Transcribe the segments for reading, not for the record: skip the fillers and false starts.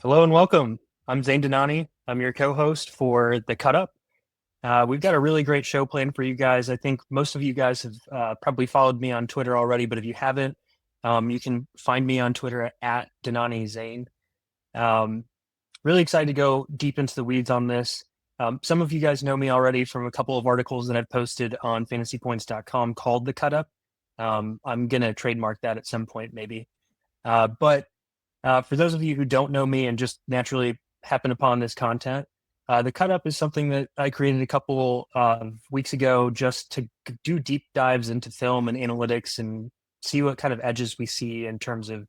Hello and welcome. I'm Zain Dhanani. I'm your co-host for the Cutup. We've got a really great show planned for you guys. I think most of you guys have probably followed me on Twitter already, but if you haven't, you can find me on Twitter at Dhanani Zain. Um, Really excited to go deep into the weeds on this. Some of you guys know me already from a couple of articles that I've posted on fantasypoints.com called the Cutup. I'm going to trademark that at some point, maybe. But for those of you who don't know me and just naturally happen upon this content, the cut up is something that I created a couple of weeks ago just to do deep dives into film and analytics and see what kind of edges we see in terms of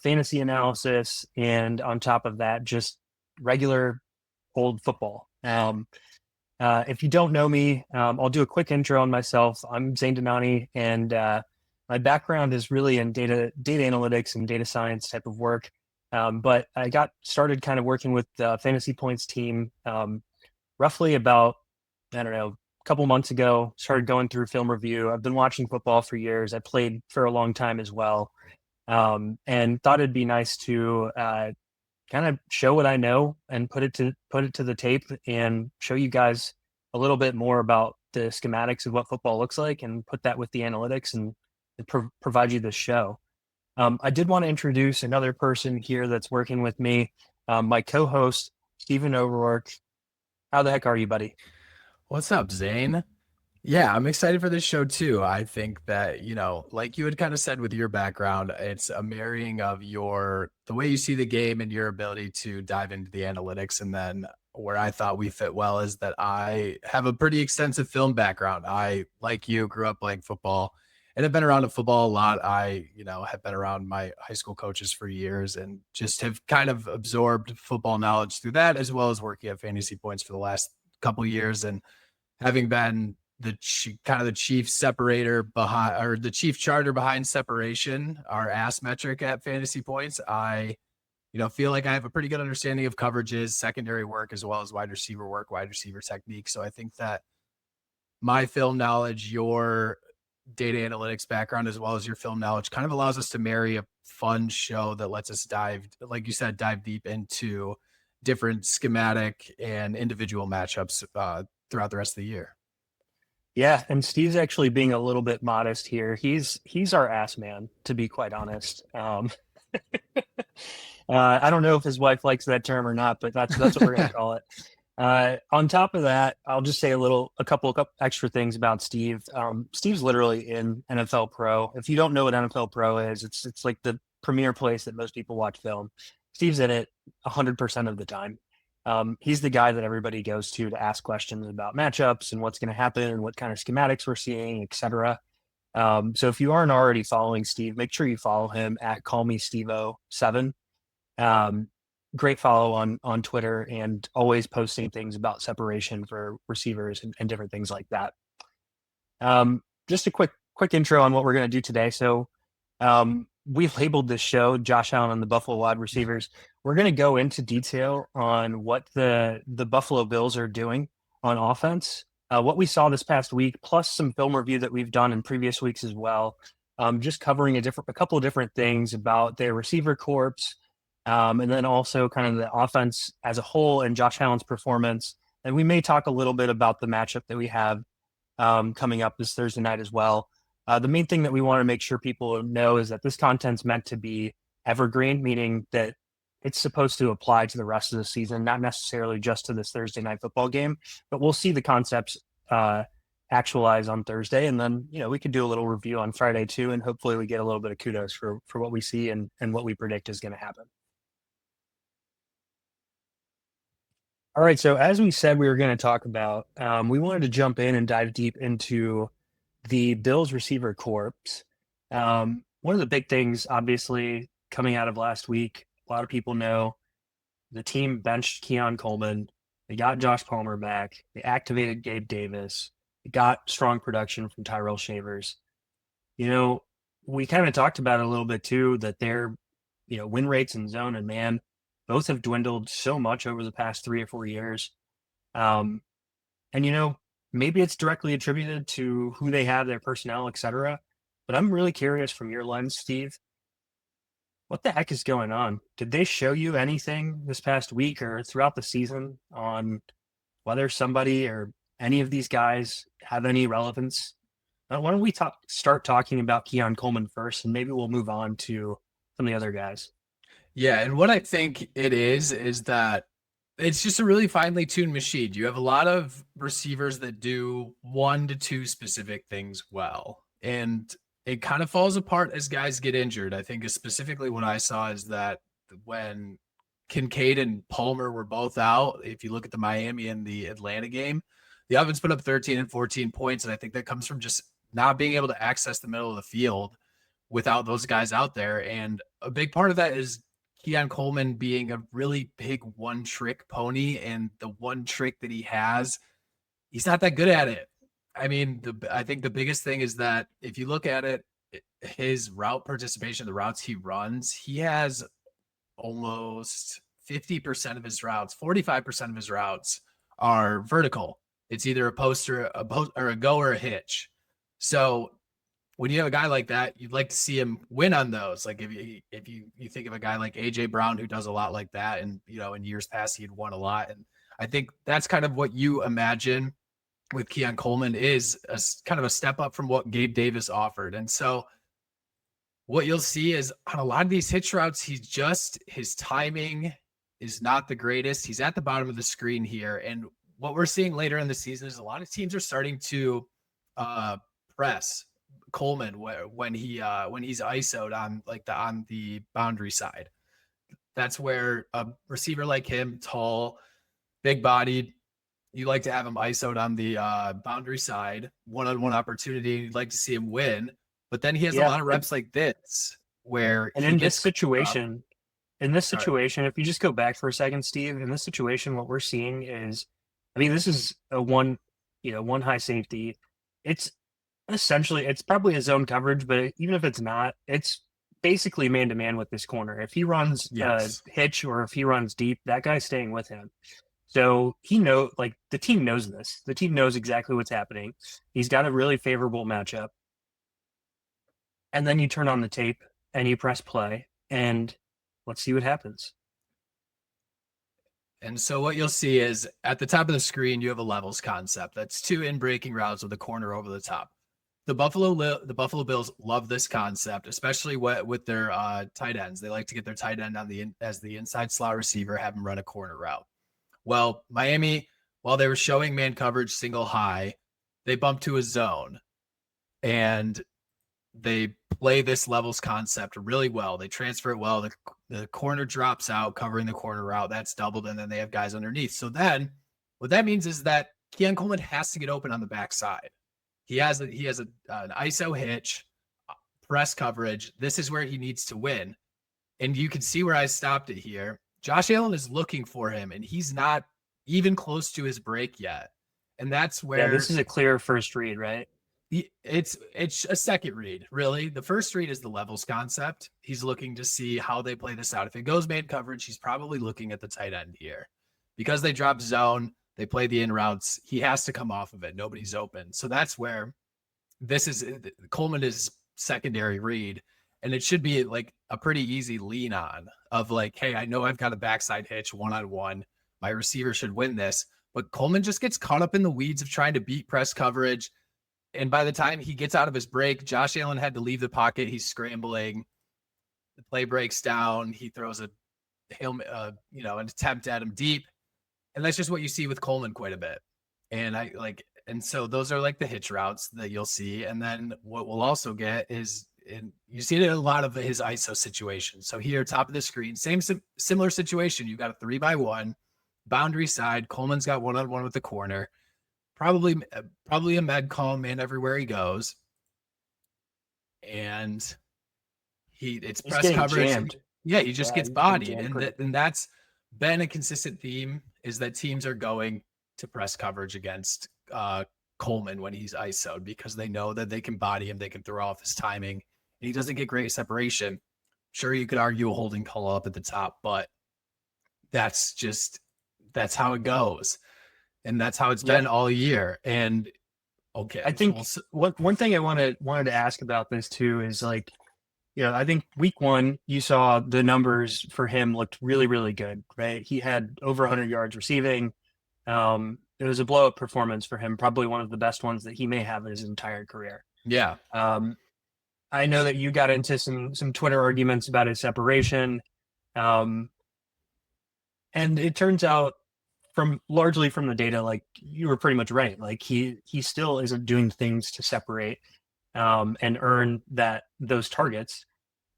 fantasy analysis. And on top of that, just regular old football. If you don't know me, I'll do a quick intro on myself. I'm Zain Dhanani, and my background is really in data analytics and data science type of work. But I got started kind of working with the Fantasy Points team roughly about, I don't know, a couple months ago. Started going through film review. I've been watching football for years. I played for a long time as well, and thought it'd be nice to kind of show what I know and put it to the tape and show you guys a little bit more about the schematics of what football looks like and put that with the analytics and provide you this show. I did want to introduce another person here that's working with me, my co-host Stephen O'Rourke. How the heck are you, buddy? What's up, Zane? Yeah, I'm excited for this show too. I think that, like you had kind of said with your background, it's a marrying of the way you see the game and your ability to dive into the analytics. And then where I thought we fit well is that I have a pretty extensive film background. I, like you, grew up playing football and have been around the football a lot. I, have been around my high school coaches for years and just have kind of absorbed football knowledge through that, as well as working at Fantasy Points for the last couple years. And having been kind of the chief separator behind, or the chief charter behind separation, our ass metric at Fantasy Points, I feel like I have a pretty good understanding of coverages, secondary work, as well as wide receiver work, wide receiver technique. So I think that my film knowledge, your data analytics background, as well as your film knowledge, kind of allows us to marry a fun show that lets us dive, like you said, dive deep into different schematic and individual matchups throughout the rest of the year. Yeah, and Steve's actually being a little bit modest here. He's our ass man, to be quite honest. I don't know if his wife likes that term or not, but that's what we're going to call it. On top of that, I'll just say a couple extra things about Steve. Steve's literally in NFL Pro. If you don't know what NFL Pro is, it's like the premier place that most people watch film. Steve's in it 100% of the time. He's the guy that everybody goes to ask questions about matchups and what's going to happen and what kind of schematics we're seeing, etc. So if you aren't already following Steve, make sure you follow him at callmestevo7. Um, Great follow on Twitter and always posting things about separation for receivers and different things like that. Just a quick intro on what we're going to do today. So we've labeled this show Josh Allen and the Buffalo wide receivers. We're going to go into detail on what the Buffalo Bills are doing on offense, what we saw this past week, plus some film review that we've done in previous weeks as well. Just covering a couple of different things about their receiver corps, and then also kind of the offense as a whole and Josh Allen's performance. And we may talk a little bit about the matchup that we have coming up this Thursday night as well. The main thing that we want to make sure people know is that this content's meant to be evergreen, meaning that it's supposed to apply to the rest of the season, not necessarily just to this Thursday night football game. But we'll see the concepts actualize on Thursday, and then we could do a little review on Friday too, and hopefully we get a little bit of kudos for what we see and what we predict is going to happen. All right, so as we said we were going to talk about, we wanted to jump in and dive deep into the Bills receiver corps. One of the big things, obviously, coming out of last week, a lot of people know the team benched Keon Coleman. They got Josh Palmer back. They activated Gabe Davis. They got strong production from Tyrell Shavers. You know, we kind of talked about it a little bit too, that their, win rates in zone and man both have dwindled so much over the past 3 or 4 years. Um, and maybe it's directly attributed to who they have, their personnel, etc. But I'm really curious from your lens, Steve. What the heck is going on? Did they show you anything this past week or throughout the season on whether somebody or any of these guys have any relevance? Why don't we start talking about Keon Coleman first, and maybe we'll move on to some of the other guys. Yeah, and what I think it is that it's just a really finely tuned machine. You have a lot of receivers that do one to two specific things well, and it kind of falls apart as guys get injured. I think specifically what I saw is that when Kincaid and Palmer were both out, if you look at the Miami and the Atlanta game, the offense put up 13 and 14 points, and I think that comes from just not being able to access the middle of the field without those guys out there. And a big part of that is Keon Coleman being a really big one trick pony. And the one trick that he has, he's not that good at it. I mean, I think the biggest thing is that if you look at it, his route participation, the routes he runs, he has almost 50% of his routes, 45% of his routes are vertical. It's either a post or a go or a hitch. So when you have a guy like that, you'd like to see him win on those. Like if you think of a guy like AJ Brown who does a lot like that, and in years past he had won a lot, and I think that's kind of what you imagine with Keon Coleman is a kind of a step up from what Gabe Davis offered. And so what you'll see is on a lot of these hitch routes, his timing is not the greatest. He's at the bottom of the screen here, and what we're seeing later in the season is a lot of teams are starting to press Coleman when he's ISO'd on the boundary side. That's where a receiver like him, tall, big bodied, you like to have him ISO'd on the boundary side, one-on-one opportunity. You'd like to see him win, but then he has a lot of reps like this where and he in gets this situation, Sorry. if you just go back for a second, Steve, in this situation, what we're seeing is, I mean, this is a one high safety. It's probably a zone coverage, but even if it's not, it's basically man to man with this corner. If he runs Yes. hitch or if he runs deep, that guy's staying with him. So the team knows this. The team knows exactly what's happening. He's got a really favorable matchup. And then you turn on the tape and you press play and let's see what happens. And so what you'll see is at the top of the screen, you have a levels concept. That's two in breaking routes with a corner over the top. The Buffalo Bills love this concept, especially with their tight ends. They like to get their tight end as the inside slot receiver, have him run a corner route. Well, Miami, while they were showing man coverage single high, they bumped to a zone, and they play this levels concept really well. They transfer it well. The corner drops out, covering the corner route. That's doubled, and then they have guys underneath. So then what that means is that Keon Coleman has to get open on the backside. He has an ISO hitch, press coverage. This is where he needs to win. And you can see where I stopped it here. Josh Allen is looking for him, and he's not even close to his break yet. And that's where this is a clear first read, right? It's a second read, really. The first read is the levels concept. He's looking to see how they play this out. If it goes man coverage, he's probably looking at the tight end here. Because they drop zone, they play the in routes, he has to come off of it. Nobody's open. So that's where Coleman is secondary read. And it should be like a pretty easy lean on of like, hey, I know I've got a backside hitch one-on-one. My receiver should win this. But Coleman just gets caught up in the weeds of trying to beat press coverage. And by the time he gets out of his break, Josh Allen had to leave the pocket. He's scrambling. The play breaks down. He throws an attempt at him deep. And that's just what you see with Coleman quite a bit. And so those are like the hitch routes that you'll see. And then what we'll also get is, and you see it in a lot of his ISO situations. So here, top of the screen, similar situation. You've got a 3x1 boundary side. Coleman's got one-on-one with the corner. Probably a med call man everywhere he goes. And it's press coverage. Jammed. Yeah, he just gets bodied. And that's been a consistent theme, is that teams are going to press coverage against Coleman when he's ISO'd, because they know that they can body him, they can throw off his timing, and he doesn't get great separation. Sure, you could argue a holding call up at the top, but that's how it goes. And that's how it's been all year. And okay, I think one thing I wanted to ask about this too is, like, I think week one, you saw the numbers for him looked really, really good, right? He had over 100 yards receiving. It was a blow up performance for him, probably one of the best ones that he may have in his entire career. Yeah. Um, I know that you got into some Twitter arguments about his separation. Um, and it turns out largely from the data, like you were pretty much right. Like he still isn't doing things to separate and earn those targets.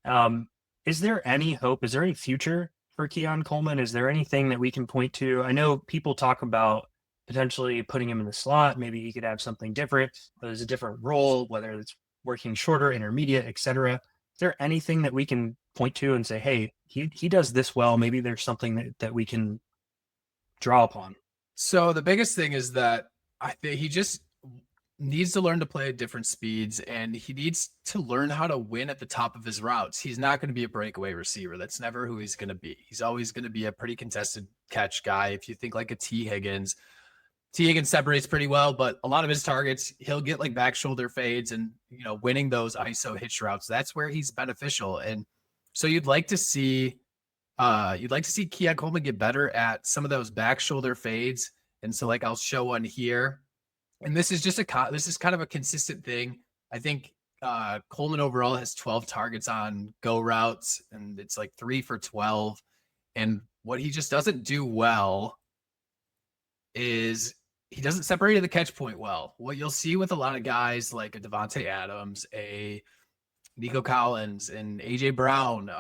Um, is there any hope? Is there any future for Keon Coleman? Is there anything that we can point to? I know people talk about potentially putting him in the slot. Maybe he could have something different, but there's a different role, whether it's working shorter, intermediate, etc. Is there anything that we can point to and say, hey, he does this well? Maybe there's something that we can draw upon. So the biggest thing is that I think he just needs to learn to play at different speeds, and he needs to learn how to win at the top of his routes. He's not going to be a breakaway receiver. That's never who he's going to be. He's always going to be a pretty contested catch guy. If you think like a T. Higgins separates pretty well, but a lot of his targets, he'll get like back shoulder fades and, winning those ISO hitch routes. That's where he's beneficial. And so you'd like to see Keon Coleman get better at some of those back shoulder fades. And so like I'll show one here. And this is kind of a consistent thing. I think Coleman overall has 12 targets on go routes, and it's like 3 for 12. And what he just doesn't do well is he doesn't separate at the catch point well. What you'll see with a lot of guys like a Devontae Adams, a Nico Collins, and AJ Brown,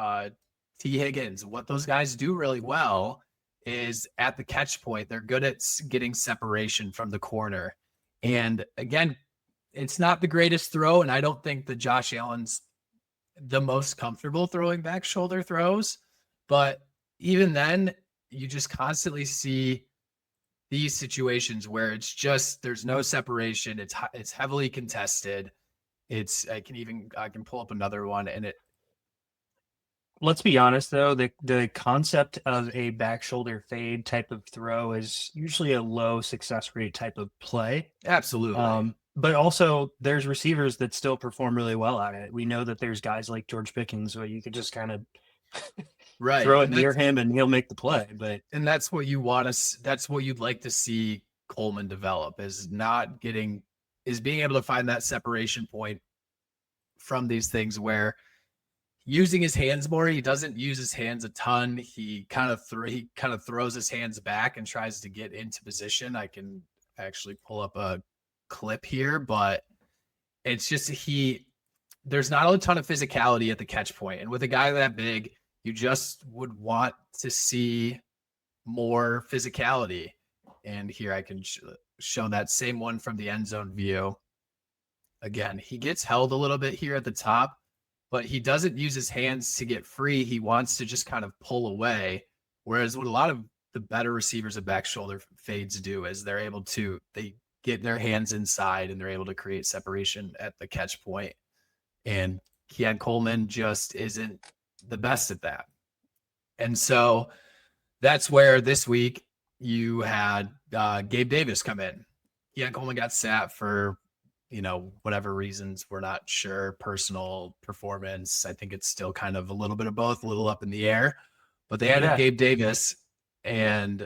T. Higgins, what those guys do really well is at the catch point, they're good at getting separation from the corner. And again, it's not the greatest throw, and I don't think that Josh Allen's the most comfortable throwing back shoulder throws. But even then, you just constantly see these situations where it's just there's no separation. It's heavily contested. I can pull up another one, and Let's be honest, though, the concept of a back shoulder fade type of throw is usually a low success rate type of play. absolutely. But also, there's receivers that still perform really well at it. We know that there's guys like George Pickens where you could just kind of Right. throw it near him and he'll make the play. But that's what that's what you'd like to see Coleman develop, is being able to find that separation point from these things where using his hands more. He doesn't use his hands a ton. He kind of throws his hands back and tries to get into position. I can actually pull up a clip here, but it's just there's not a ton of physicality at the catch point. And with a guy that big, you just would want to see more physicality. And here I can show that same one from the end zone view. Again, he gets held a little bit here at the top, but he doesn't use his hands to get free. He wants to just kind of pull away. Whereas what a lot of the better receivers of back shoulder fades do is they get their hands inside and they're able to create separation at the catch point. And Keon Coleman just isn't the best at that. And so that's where this week you had Gabe Davis come in. Keon Coleman got sat for, whatever reasons, we're not sure, personal performance. I think it's still kind of a little bit of both, a little up in the air. But they added Gabe Davis, and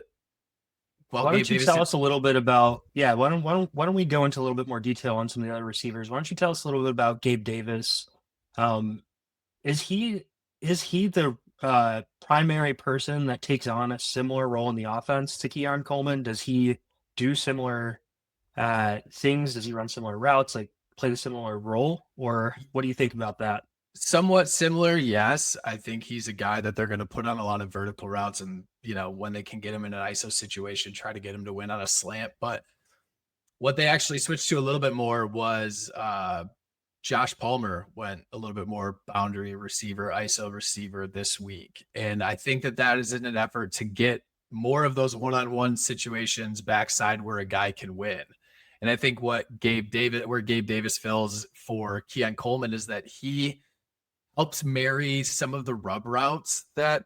why don't you tell us a little bit about why don't we go into a little bit more detail on some of the other receivers? Why don't you tell us a little bit about Gabe Davis? Is he the primary person that takes on a similar role in the offense to Keon Coleman? Does he do similar things? Does he run similar routes, like play the similar role? Or what do you think about that? Somewhat similar, yes. I think he's a guy that they're going to put on a lot of vertical routes, and when they can get him in an ISO situation, try to get him to win on a slant. But what they actually switched to a little bit more was Josh Palmer went a little bit more boundary receiver, ISO receiver this week. And I think that is in an effort to get more of those one-on-one situations backside where a guy can win. And I think where Gabe Davis fills for Keon Coleman is that he helps marry some of the rub routes that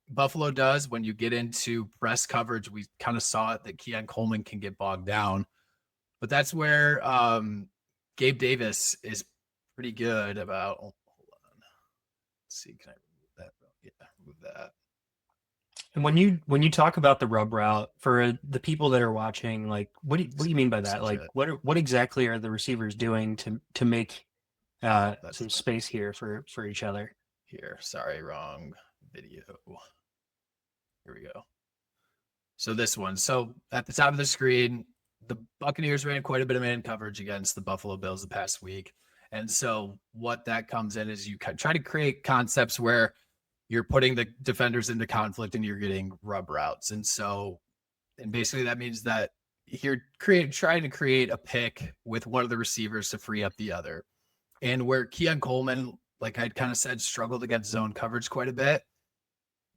Buffalo does. When you get into press coverage, we kind of saw it that Keon Coleman can get bogged down. But that's where Gabe Davis is pretty good about. Hold on. Let's see, can I remove that? Yeah, remove that. And when you talk about the rub route for the people that are watching, like what do you mean by that? Like what exactly are the receivers doing to make That's some space here for each other? here. Sorry, wrong video. Here we go. So this one. So at the top of the screen, the Buccaneers ran quite a bit of man coverage against the Buffalo Bills the past week. And so what that comes in is you try to create concepts where you're putting the defenders into conflict and you're getting rub routes. And basically that means that you're trying to create a pick with one of the receivers to free up the other. And where Keon Coleman, like I kind of said, struggled against zone coverage quite a bit,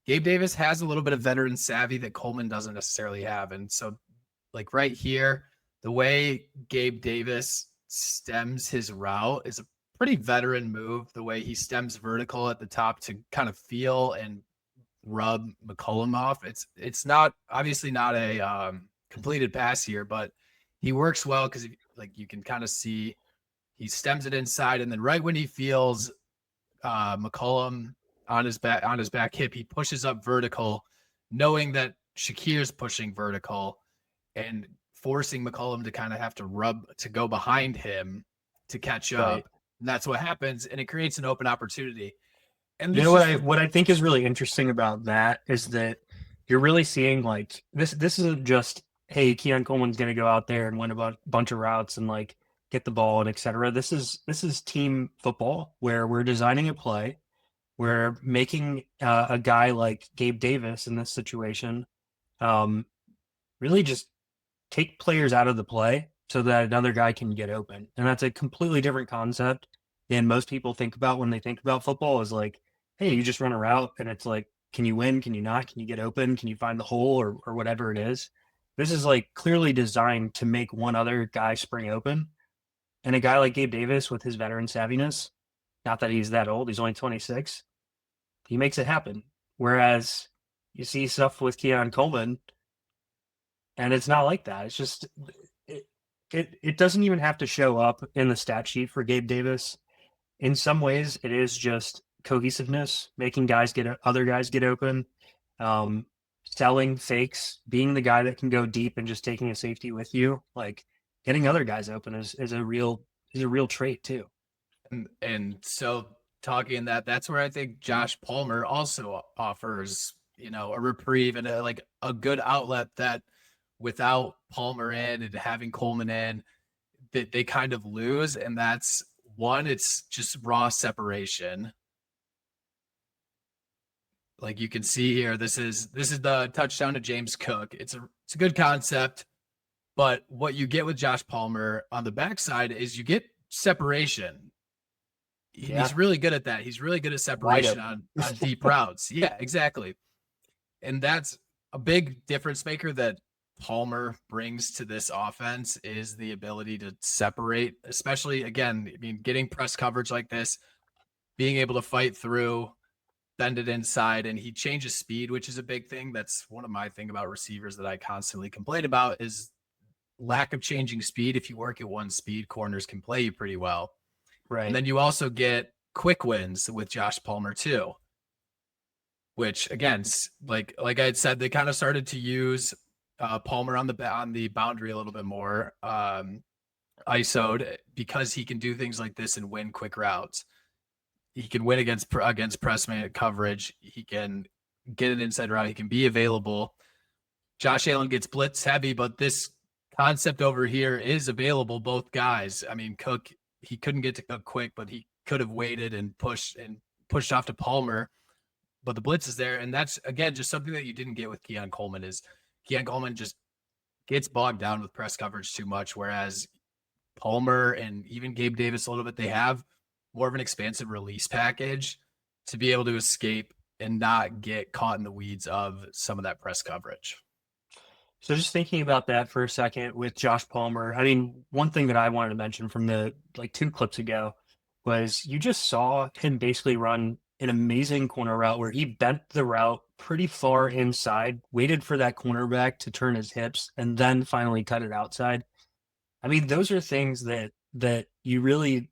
Gabe Davis has a little bit of veteran savvy that Coleman doesn't necessarily have. And so, like right here, the way Gabe Davis stems his route is a pretty veteran move. The way he stems vertical at the top to kind of feel and rub McCollum off. It's not obviously not a completed pass here, but he works well because like you can kind of see he stems it inside, and then right when he feels McCollum on his back hip, he pushes up vertical, knowing that Shakir's pushing vertical and forcing McCollum to kind of have to go behind him to catch up. Right. And that's what happens, and it creates an open opportunity. And You know what I think is really interesting about that is that you're really seeing like this isn't just, hey, Keon Coleman's going to go out there and win a bunch of routes and like get the ball and etc. This is team football where we're designing a play. We're making a guy like Gabe Davis in this situation um, really just take players out of the play so that another guy can get open. And that's a completely different concept than most people think about when they think about football is like, hey, you just run a route and it's like, can you win? Can you not? Can you get open? Can you find the hole or whatever it is? This is like clearly designed to make one other guy spring open. And a guy like Gabe Davis with his veteran savviness, not that he's that old, he's only 26, he makes it happen. Whereas you see stuff with Keon Coleman, and it's not like that. It's just it doesn't even have to show up in the stat sheet for Gabe Davis. In some ways, it is just cohesiveness, making other guys get open, um, selling fakes, being the guy that can go deep and just taking a safety with you. Like getting other guys open is a real trait too. And so talking that's where I think Josh Palmer also offers, a reprieve and a good outlet that without Palmer in and having Coleman in, that they kind of lose. And that's one, it's just raw separation. Like you can see here, this is the touchdown to James Cook. It's a good concept, but what you get with Josh Palmer on the backside is you get separation. Yeah. He's really good at that. He's really good at separation on deep routes. Yeah, exactly. And that's a big difference maker that Palmer brings to this offense is the ability to separate, especially again, I mean, getting press coverage like this, being able to fight through, bend it inside, and he changes speed, which is a big thing. That's one of my thing about receivers that I constantly complain about is lack of changing speed. If you work at one speed, corners can play you pretty well. Right. And then you also get quick wins with Josh Palmer too, which again, like I had said, they kind of started to use Palmer on the boundary a little bit more, ISO'd, because he can do things like this and win quick routes. He can win against press man coverage. He can get an inside route. He can be available. Josh Allen gets blitz heavy, but this concept over here is available. Both guys. I mean, Cook, he couldn't get to Cook quick, but he could have waited and pushed off to Palmer. But the blitz is there, and that's again just something that you didn't get with Keon Coleman. Is Keon Coleman just gets bogged down with press coverage too much, whereas Palmer and even Gabe Davis a little bit, they have more of an expansive release package to be able to escape and not get caught in the weeds of some of that press coverage. So just thinking about that for a second with Josh Palmer, I mean, one thing that I wanted to mention from the like two clips ago was you just saw him basically run an amazing corner route where he bent the route pretty far inside, waited for that cornerback to turn his hips, and then finally cut it outside. I mean, those are things that you really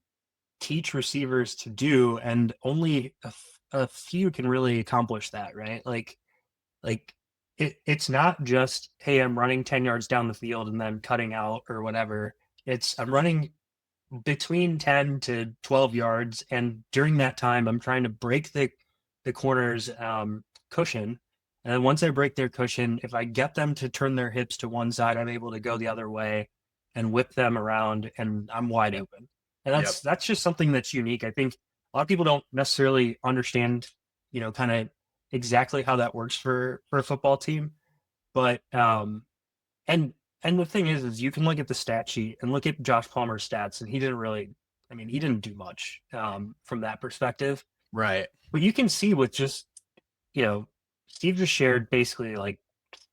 teach receivers to do, and only a few can really accomplish that, right? Like it's not just, hey, I'm running 10 yards down the field and then cutting out or whatever. It's I'm running between 10 to 12 yards, and during that time I'm trying to break the corner's cushion. And then once I break their cushion, if I get them to turn their hips to one side, I'm able to go the other way and whip them around, and I'm wide open. And Yep. that's just something that's unique. I think a lot of people don't necessarily understand, kind of exactly how that works for a football team. But and and the thing is you can look at the stat sheet and look at Josh Palmer's stats, and he didn't really, I mean, he didn't do much from that perspective. Right. But you can see with just, you know, Steve just shared basically like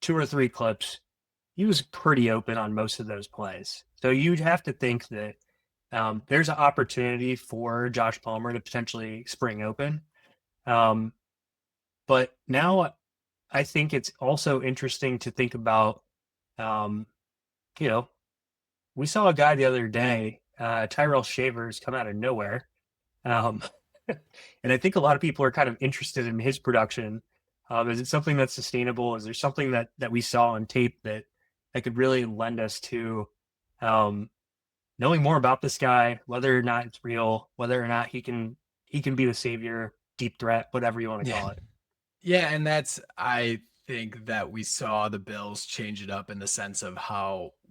two or three clips. He was pretty open on most of those plays. So you'd have to think that there's an opportunity for Josh Palmer to potentially spring open. Um, but now I think it's also interesting to think about, um, you know, we saw a guy the other day, Tyrell Shavers, come out of nowhere. Um, and I think a lot of people are kind of interested in his production. Is it something that's sustainable? Is there something that we saw on tape that could really lend us to um, knowing more about this guy, whether or not it's real, whether or not he can be the savior, deep threat, whatever you want to Yeah. call it. Yeah, and I think that we saw the Bills change it up in the sense of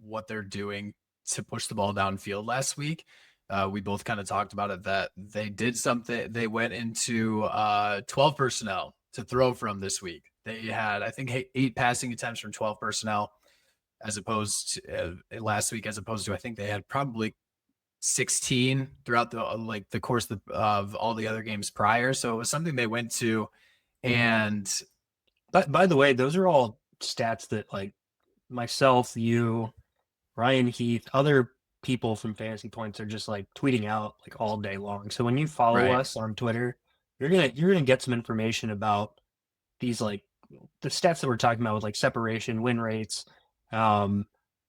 what they're doing to push the ball downfield last week. We both kind of talked about it that they did something. They went into 12 personnel to throw from this week. They had, I think, 8 passing attempts from 12 personnel as opposed to last week, as opposed to I think they had probably 16 throughout the course of all the other games prior. So it was something they went to, and But by the way, those are all stats that like myself, you, Ryan Heath, other people from Fantasy Points are just like tweeting out like all day long. So when you follow right. us on Twitter, you're gonna get some information about these like the stats that we're talking about with like separation, win rates, um,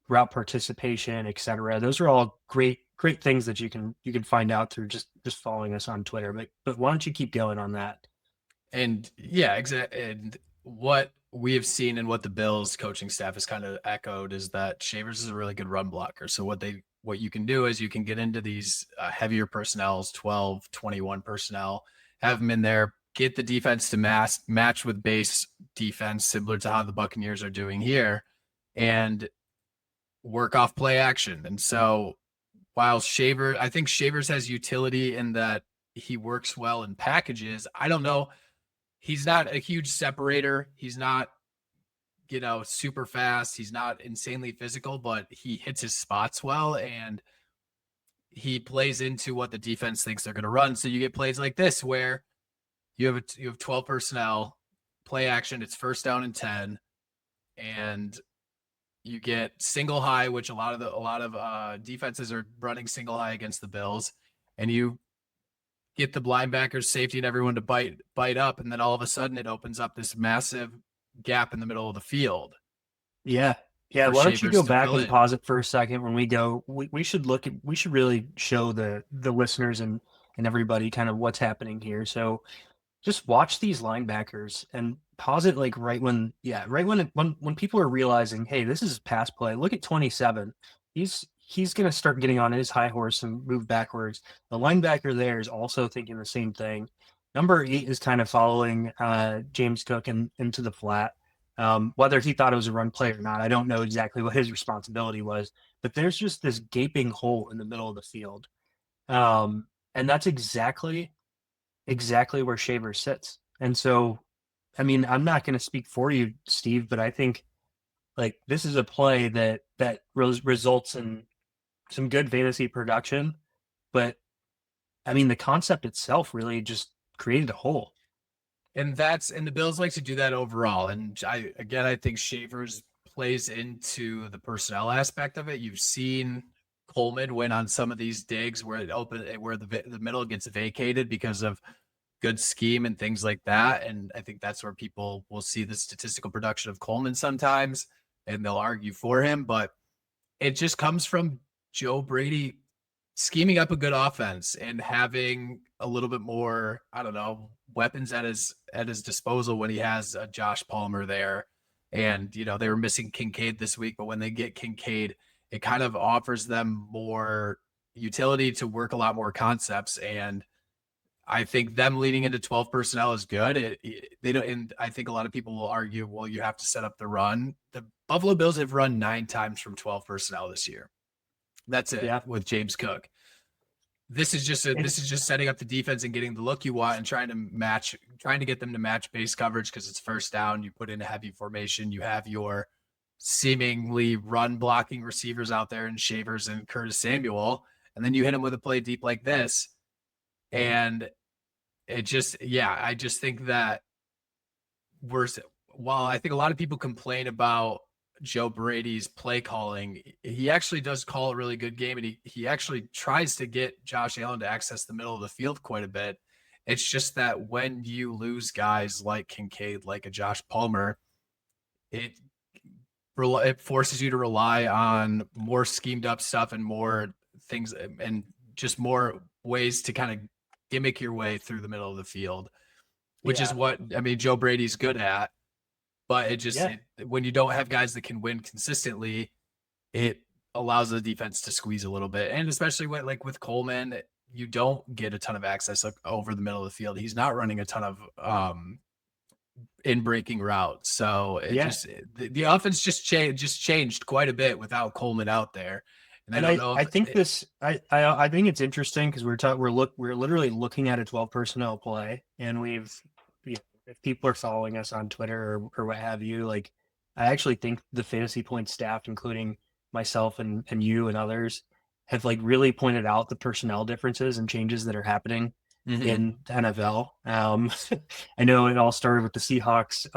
route participation, etc. Those are all great things that you can find out through just following us on Twitter. But why don't you keep going on that? And yeah, exactly. And what we have seen and what the Bills coaching staff has kind of echoed is that Shavers is a really good run blocker. So what you can do is you can get into these heavier personnels, 12, 21 personnel, have them in there, get the defense to match with base defense, similar to how the Buccaneers are doing here, and work off play action. And so while I think Shavers has utility in that he works well in packages. I don't know. He's not a huge separator. He's not, super fast. He's not insanely physical, but he hits his spots well and he plays into what the defense thinks they're going to run. So you get plays like this where you have 12 personnel, play action, it's first down and 10, and you get single high, which a lot of defenses are running single high against the Bills, and you get the linebackers, safety, and everyone to bite up, and then all of a sudden it opens up this massive gap in the middle of the field Yeah. Yeah. for Why don't you Shavers go to back fill and in. pause it for a second when we go? We should really show the listeners and everybody kind of what's happening here. So just watch these linebackers and pause it like right when people are realizing, hey, this is pass play. Look at 27. He's gonna start getting on his high horse and move backwards. The linebacker there is also thinking the same thing. Number 8 is kind of following James Cook into the flat. Whether he thought it was a run play or not, I don't know exactly what his responsibility was, but there's just this gaping hole in the middle of the field. And that's exactly where Shaver sits. And so, I mean, I'm not going to speak for you, Steve, but I think like this is a play that results in some good fantasy production. But I mean, the concept itself really just created a hole. And the Bills like to do that overall. And I think Shavers plays into the personnel aspect of it. You've seen Coleman win on some of these digs where the middle gets vacated because of good scheme and things like that. And I think that's where people will see the statistical production of Coleman sometimes and they'll argue for him. But it just comes from Joe Brady scheming up a good offense and having a little bit more, I don't know, weapons at his disposal when he has Josh Palmer there. And, you know, they were missing Kincaid this week, but when they get Kincaid, it kind of offers them more utility to work a lot more concepts. And I think them leading into 12 personnel is good. They don't, and I think a lot of people will argue, well, you have to set up the run. The Buffalo Bills have run 9 times from 12 personnel this year. That's it Yeah. with James Cook. This is just setting up the defense and getting the look you want and trying to get them to match base coverage because it's first down. You put in a heavy formation. You have your seemingly run blocking receivers out there and Shavers and Curtis Samuel, and then you hit them with a play deep like this. And it just, yeah, I just think that while I think a lot of people complain about Joe Brady's play calling, he actually does call a really good game, and he actually tries to get Josh Allen to access the middle of the field quite a bit. It's just that when you lose guys like Kincaid, like a Josh Palmer, it forces you to rely on more schemed up stuff and more things and just more ways to kind of gimmick your way through the middle of the field, which is what, I mean, Joe Brady's good at. But when you don't have guys that can win consistently, it allows the defense to squeeze a little bit. And especially with Coleman, you don't get a ton of access over the middle of the field. He's not running a ton of in breaking routes. So the offense just changed quite a bit without Coleman out there. And I think it's interesting because we're literally looking at a 12 personnel play, and if people are following us on Twitter or what have you, like, I actually think the Fantasy Points staff, including myself and you and others, have like really pointed out the personnel differences and changes that are happening in the NFL. I know it all started with the Seahawks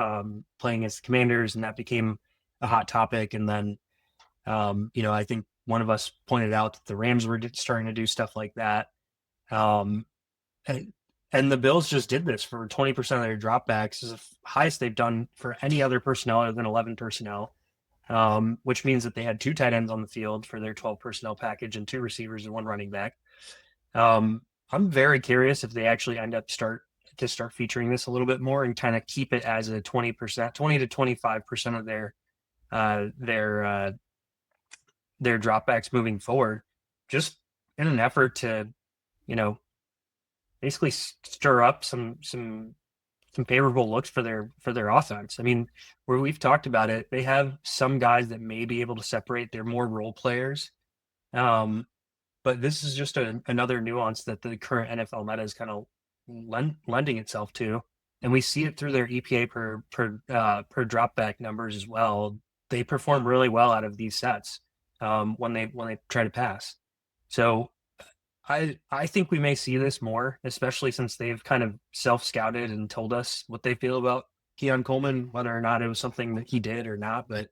playing as the Commanders, and that became a hot topic. And then, I think one of us pointed out that the Rams were starting to do stuff like that. And the Bills just did this for 20% of their dropbacks, is the highest they've done for any other personnel other than 11 personnel, which means that they had 2 tight ends on the field for their 12 personnel package and 2 receivers and 1 running back. I'm very curious if they actually end up start featuring this a little bit more and kind of keep it as a 20 to 25% of their dropbacks moving forward, just in an effort to, basically stir up some favorable looks for their offense. I mean, where we've talked about it, they have some guys that may be able to separate. They're more role players. But this is just another nuance that the current NFL meta is kind of lending itself to. And we see it through their EPA per dropback numbers as well. They perform really well out of these sets when they try to pass. So I think we may see this more, especially since they've kind of self-scouted and told us what they feel about Keon Coleman, whether or not it was something that he did or not. But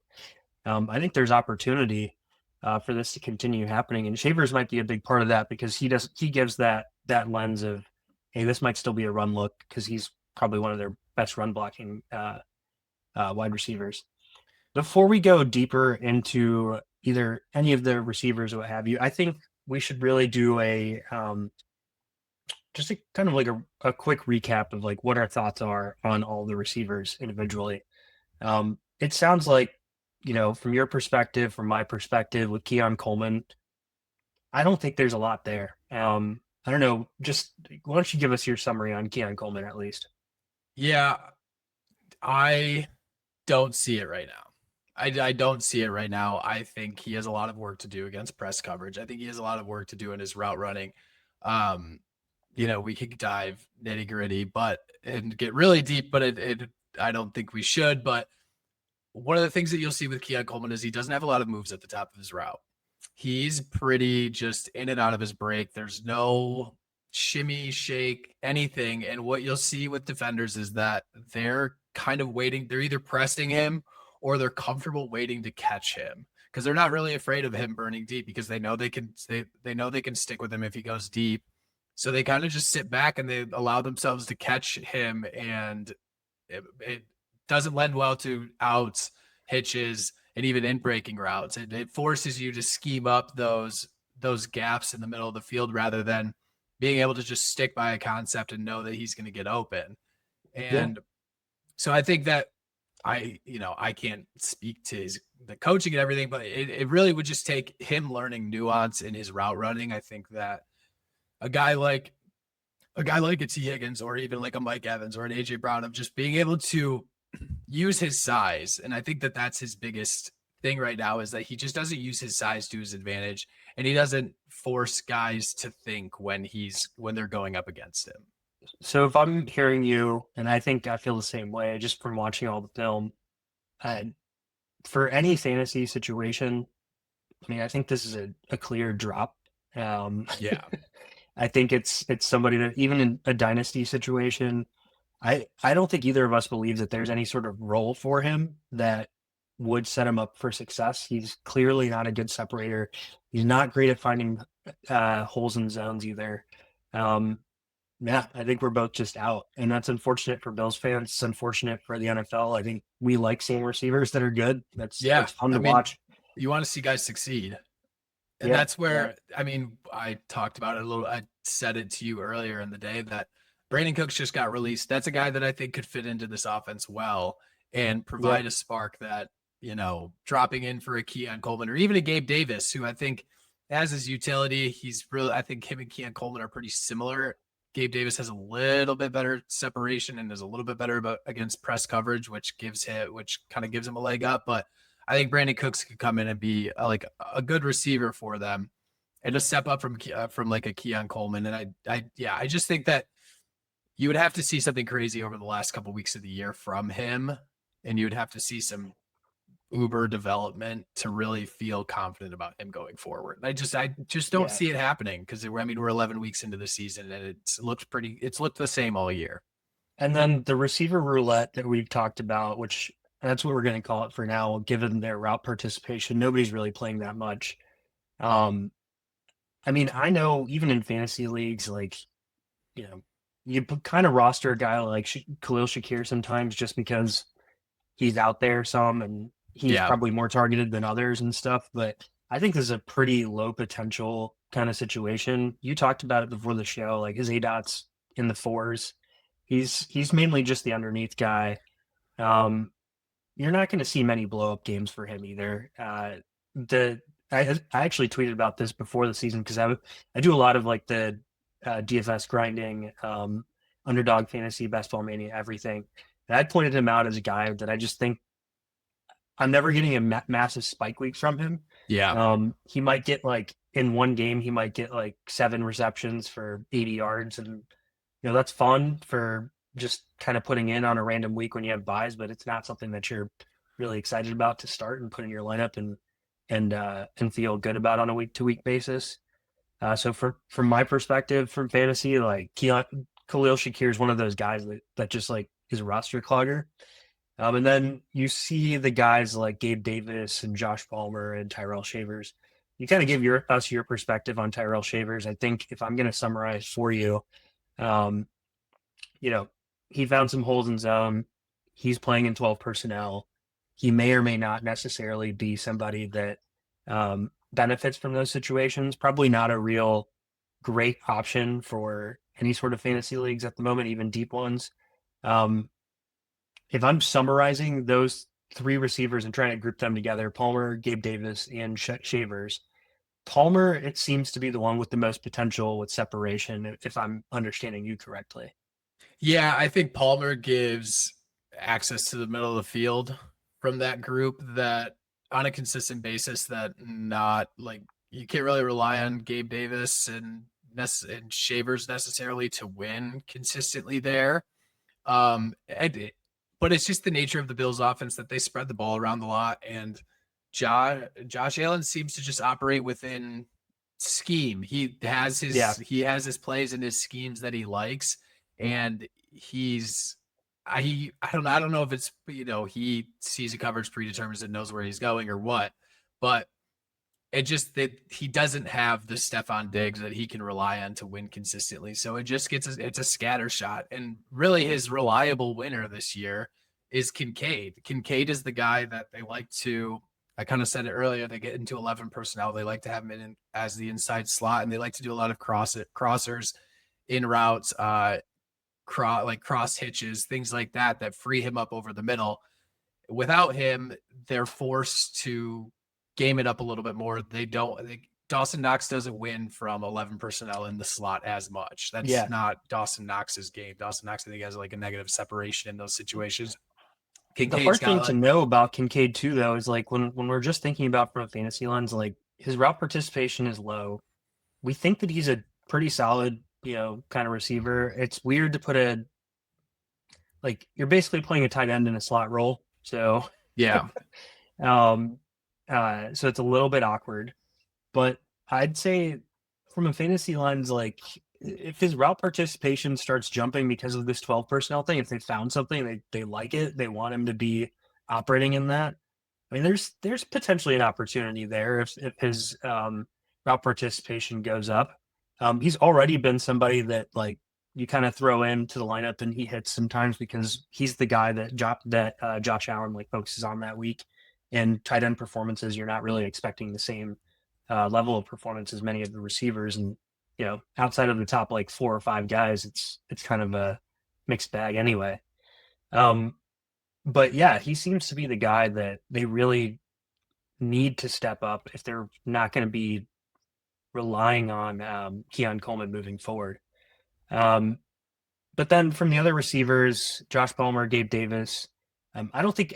I think there's opportunity for this to continue happening, and Shavers might be a big part of that because he gives that lens of, hey, this might still be a run look, because he's probably one of their best run blocking wide receivers. Before we go deeper into either any of the receivers or what have you, I think we should really do just a kind of like a quick recap of like what our thoughts are on all the receivers individually. It sounds like, from your perspective, from my perspective with Keon Coleman, I don't think there's a lot there. I don't know. Just why don't you give us your summary on Keon Coleman at least? Yeah, I don't see it right now. I don't see it right now. I think he has a lot of work to do against press coverage. I think he has a lot of work to do in his route running. We could dive nitty gritty, and get really deep, but I don't think we should. But one of the things that you'll see with Keon Coleman is he doesn't have a lot of moves at the top of his route. He's pretty just in and out of his break. There's no shimmy, shake, anything. And what you'll see with defenders is that they're kind of waiting. They're either pressing him or they're comfortable waiting to catch him, because they're not really afraid of him burning deep, because they know they can stick with him if he goes deep. So they kind of just sit back and they allow themselves to catch him, and it doesn't lend well to outs, hitches, and even in breaking routes. It forces you to scheme up those gaps in the middle of the field rather than being able to just stick by a concept and know that he's going to get open. Yeah. And so I think that I can't speak to the coaching and everything, but it really would just take him learning nuance in his route running. I think that a guy like a T. Higgins or even like a Mike Evans or an AJ Brown of just being able to use his size. And I think that that's his biggest thing right now is that he just doesn't use his size to his advantage, and he doesn't force guys to think when they're going up against him. So if I'm hearing you, and I think I feel the same way just from watching all the film, uh, for any fantasy situation, I mean, I think this is a clear drop. Um, Yeah. I think it's somebody that even in a dynasty situation, I don't think either of us believes that there's any sort of role for him that would set him up for success. He's clearly not a good separator. He's not great at finding holes in zones either. Um, yeah, I think we're both just out, and that's unfortunate for Bills fans. It's unfortunate for the NFL. I think we like seeing receivers that are good. Yeah. It's fun I to mean, watch. you want to see guys succeed. And Yeah, that's yeah, where, I mean, I talked about it a little. I said it to you earlier in the day that Brandon Cooks just got released. That's a guy that I think could fit into this offense well and yeah, provide a spark that, dropping in for a Keon Coleman or even a Gabe Davis, who I think has his utility. I think him and Keon Coleman are pretty similar. Gabe Davis has a little bit better separation and is a little bit better against press coverage, which kind of gives him a leg up. But I think Brandon Cooks could come in and be like a good receiver for them and a step up from like a Keon Coleman. And I just think that you would have to see something crazy over the last couple of weeks of the year from him, and you would have to see some uber development to really feel confident about him going forward. I just don't yeah. see it happening because we're 11 weeks into the season and it's looked the same all year. And then the receiver roulette that we've talked about, which that's what we're going to call it for now, given their route participation. Nobody's really playing that much. Um, I mean, I know even in fantasy leagues, like, you know, you kind of roster a guy like Khalil Shakir sometimes just because he's out there some and he's Yeah. probably more targeted than others and stuff. But I think this is a pretty low potential kind of situation. You talked about it before the show, like his ADOT's in the fours. He's mainly just the underneath guy. Um, you're not going to see many blow up games for him either. The I actually tweeted about this before the season because I do a lot of like the DFS grinding, underdog fantasy, best ball mania, everything. And I pointed him out as a guy that I just think I'm never getting a massive spike week from him. Yeah. He might get like in one game, he might get like 7 receptions for 80 yards, and that's fun for just kind of putting in on a random week when you have buys, but it's not something that you're really excited about to start and put in your lineup and feel good about on a week to week basis. So from my perspective, from fantasy, like Khalil Shakir is one of those guys that just like is a roster clogger. And then you see the guys like Gabe Davis and Josh Palmer and Tyrell Shavers. You kind of give us your perspective on Tyrell Shavers. I think if I'm going to summarize for you, um, you know, he found some holes in zone. He's playing in 12 personnel. He may or may not necessarily be somebody that benefits from those situations. Probably not a real great option for any sort of fantasy leagues at the moment, even deep ones. Um, if I'm summarizing those three receivers and trying to group them together, Palmer, Gabe Davis, and Shavers, Palmer, it seems to be the one with the most potential with separation, if I'm understanding you correctly. Yeah, I think Palmer gives access to the middle of the field from that group that on a consistent basis that not like you can't really rely on Gabe Davis and Shavers necessarily to win consistently there. But it's just the nature of the Bills offense that they spread the ball around a lot, and Josh Allen seems to just operate within scheme. Yeah, He has his plays and his schemes that he likes, and I don't know if it's he sees a coverage predetermines and knows where he's going or what, but it just that he doesn't have the Stephon Diggs that he can rely on to win consistently. So it's a scatter shot. And really his reliable winner this year is Kincaid. Kincaid is the guy that they like to, I kind of said it earlier, they get into 11 personnel. They like to have him in as the inside slot, and they like to do a lot of crossers. in routes, cross hitches, things like that free him up over the middle. Without him, they're forced to game it up a little bit more. Dawson Knox doesn't win from 11 personnel in the slot as much. That's Yeah. not Dawson Knox's game. Dawson Knox, I think, has like a negative separation in those situations. The Kincaid's hard got thing to like, know about Kincaid too, though, is like when we're just thinking about from a fantasy lens, like his route participation is low. We think that he's a pretty solid, kind of receiver. It's weird to put you're basically playing a tight end in a slot role. So, yeah, um, so it's a little bit awkward, but I'd say from a fantasy lens, like if his route participation starts jumping because of this 12 personnel thing, if they found something, they like it, they want him to be operating in that. I mean, there's potentially an opportunity there if his route participation goes up. He's already been somebody that like you kind of throw into the lineup and he hits sometimes because he's the guy that Josh Allen like focuses on that week. And tight end performances, you're not really expecting the same level of performance as many of the receivers. And outside of the top like 4 or 5 guys, it's kind of a mixed bag anyway. Um, but yeah, he seems to be the guy that they really need to step up if they're not going to be relying on Keon Coleman moving forward. Um, but then from the other receivers, Josh Palmer, Gabe Davis, I don't think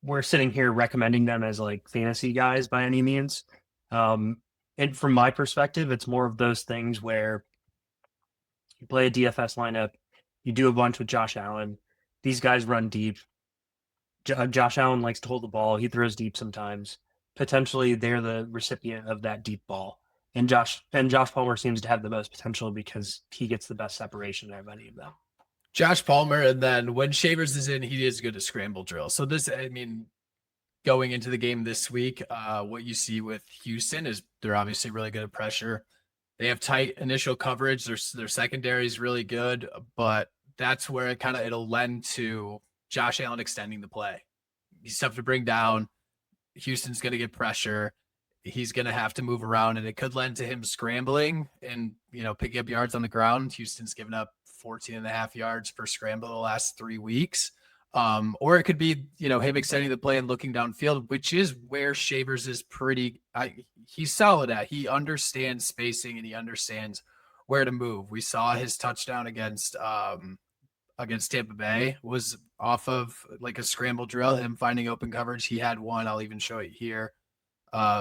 we're sitting here recommending them as like fantasy guys by any means. And from my perspective, it's more of those things where you play a DFS lineup, you do a bunch with Josh Allen. These guys run deep. Josh Allen likes to hold the ball. He throws deep sometimes. Potentially, they're the recipient of that deep ball. And Josh Palmer seems to have the most potential because he gets the best separation out of any of them. Josh Palmer. And then when Shavers is in, he is good at scramble drill. So going into the game this week, what you see with Houston is they're obviously really good at pressure. They have tight initial coverage. Their secondary is really good, but that's where it'll lend to Josh Allen extending the play. He's tough to bring down. Houston's going to get pressure. He's going to have to move around, and it could lend to him scrambling and picking up yards on the ground. Houston's given up 14.5 yards per scramble the last 3 weeks. Or it could be, him extending the play and looking downfield, which is where Shavers is he's solid at. He understands spacing and he understands where to move. We saw his touchdown against Tampa Bay was off of like a scramble drill, him finding open coverage. He had one, I'll even show it here.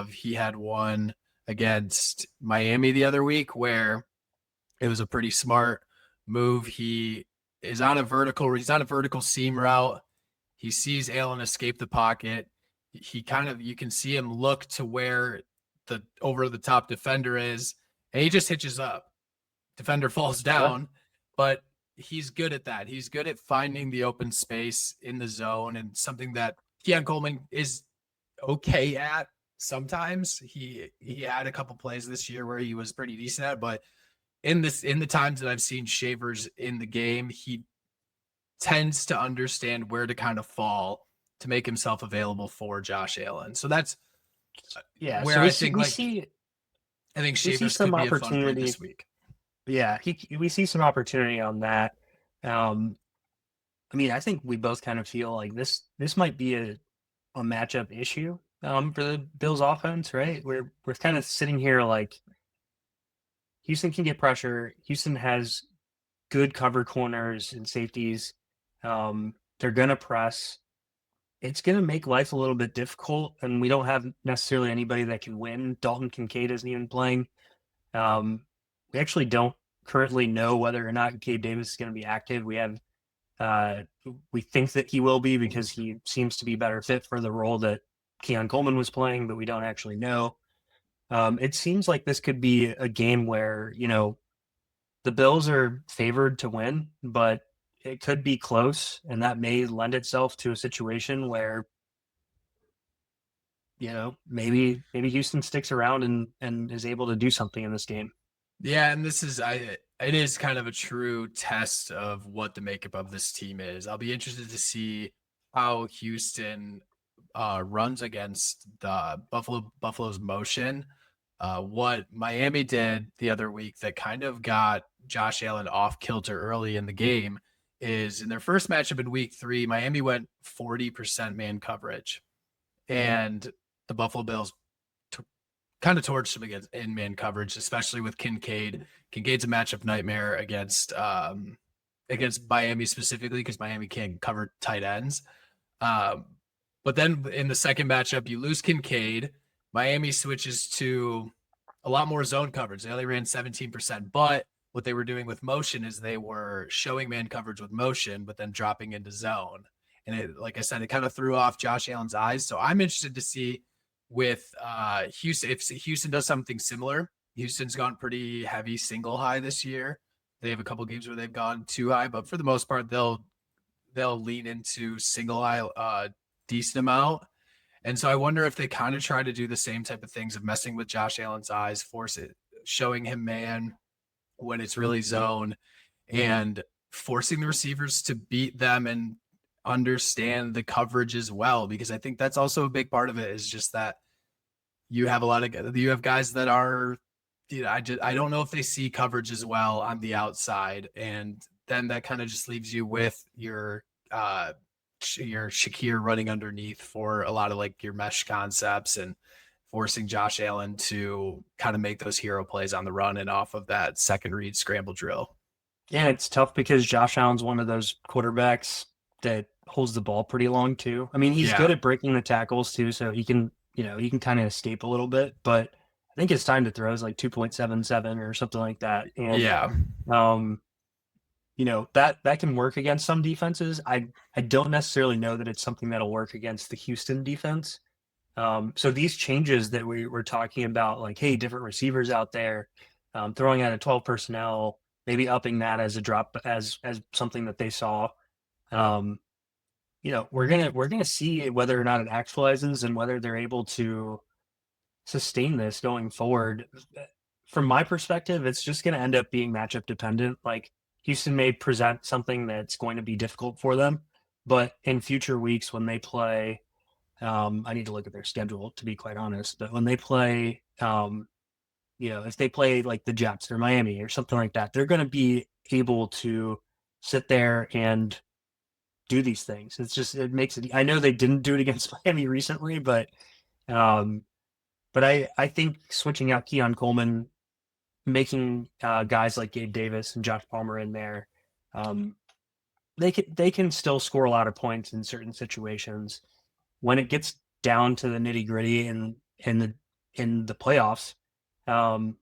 He had one against Miami the other week where it was a pretty smart move. He's on a vertical seam route. He sees Allen escape the pocket. You can see him look to where the over the top defender is, and he just hitches up. Defender falls down, but he's good at that. He's good at finding the open space in the zone, and something that Keon Coleman is okay at sometimes. He had a couple plays this year where he was pretty decent at, but in the times that I've seen Shavers in the game, he tends to understand where to kind of fall to make himself available for Josh Allen. So that's where So I think Shavers some could be a fun play opportunity. this week. Yeah, we see some opportunity on that. I mean, I think we both kind of feel like this might be a matchup issue for the Bills offense, right? We're kind of sitting here like Houston can get pressure. Houston has good cover corners and safeties. They're gonna press. It's gonna make life a little bit difficult, and we don't have necessarily anybody that can win. Dalton Kincaid isn't even playing. We actually don't currently know whether or not Gabe Davis is going to be active. We think that he will be because he seems to be better fit for the role that Keon Coleman was playing, but we don't actually know. It seems like this could be a game where, the Bills are favored to win, but it could be close, and that may lend itself to a situation where, maybe Houston sticks around and is able to do something in this game. Yeah, and it is kind of a true test of what the makeup of this team is. I'll be interested to see how Houston runs against the Buffalo's motion. What Miami did the other week that kind of got Josh Allen off kilter early in the game is in their first matchup in week 3, Miami went 40% man coverage, and the Buffalo Bills t- kind of torched them against in man coverage, especially with Kincaid. Kincaid's a matchup nightmare against Miami specifically because Miami can't cover tight ends. Um, but then in the second matchup, you lose Kincaid. Miami switches to a lot more zone coverage. They only ran 17%, but what they were doing with motion is they were showing man coverage with motion, but then dropping into zone. And it, like I said, it kind of threw off Josh Allen's eyes. So I'm interested to see with Houston, if Houston does something similar. Houston's gone pretty heavy single high this year. They have a couple games where they've gone too high, but for the most part, they'll lean into single high decent amount. And so I wonder if they kind of try to do the same type of things of messing with Josh Allen's eyes, force it, showing him man when it's really zone, and forcing the receivers to beat them and understand the coverage as well. Because I think that's also a big part of it is just that you have guys that are, I don't know if they see coverage as well on the outside, and then that kind of just leaves you with your Shakir running underneath for a lot of like your mesh concepts and forcing Josh Allen to kind of make those hero plays on the run and off of that second read scramble drill. Yeah, it's tough because Josh Allen's one of those quarterbacks that holds the ball pretty long too. I mean, he's good Yeah. at breaking the tackles too, so he can kind of escape a little bit, but I think his time to throw is like 2.77 or something like that. And Yeah. um, that can work against some defenses. I don't necessarily know that it's something that'll work against the Houston defense. So these changes that we were talking about, like, hey, different receivers out there, throwing out a 12 personnel, maybe upping that as a drop as something that they saw. Um, we're gonna see whether or not it actualizes and whether they're able to sustain this going forward. From my perspective, it's just going to end up being matchup dependent. Like Houston may present something that's going to be difficult for them, but in future weeks when they play, I need to look at their schedule to be quite honest. But when they play, if they play like the Jets or Miami or something like that, they're going to be able to sit there and do these things. It makes it. I know they didn't do it against Miami recently, um, but I think switching out Keon Coleman, making guys like Gabe Davis and Josh Palmer in there, um, they can still score a lot of points in certain situations. When it gets down to the nitty gritty in the playoffs, um,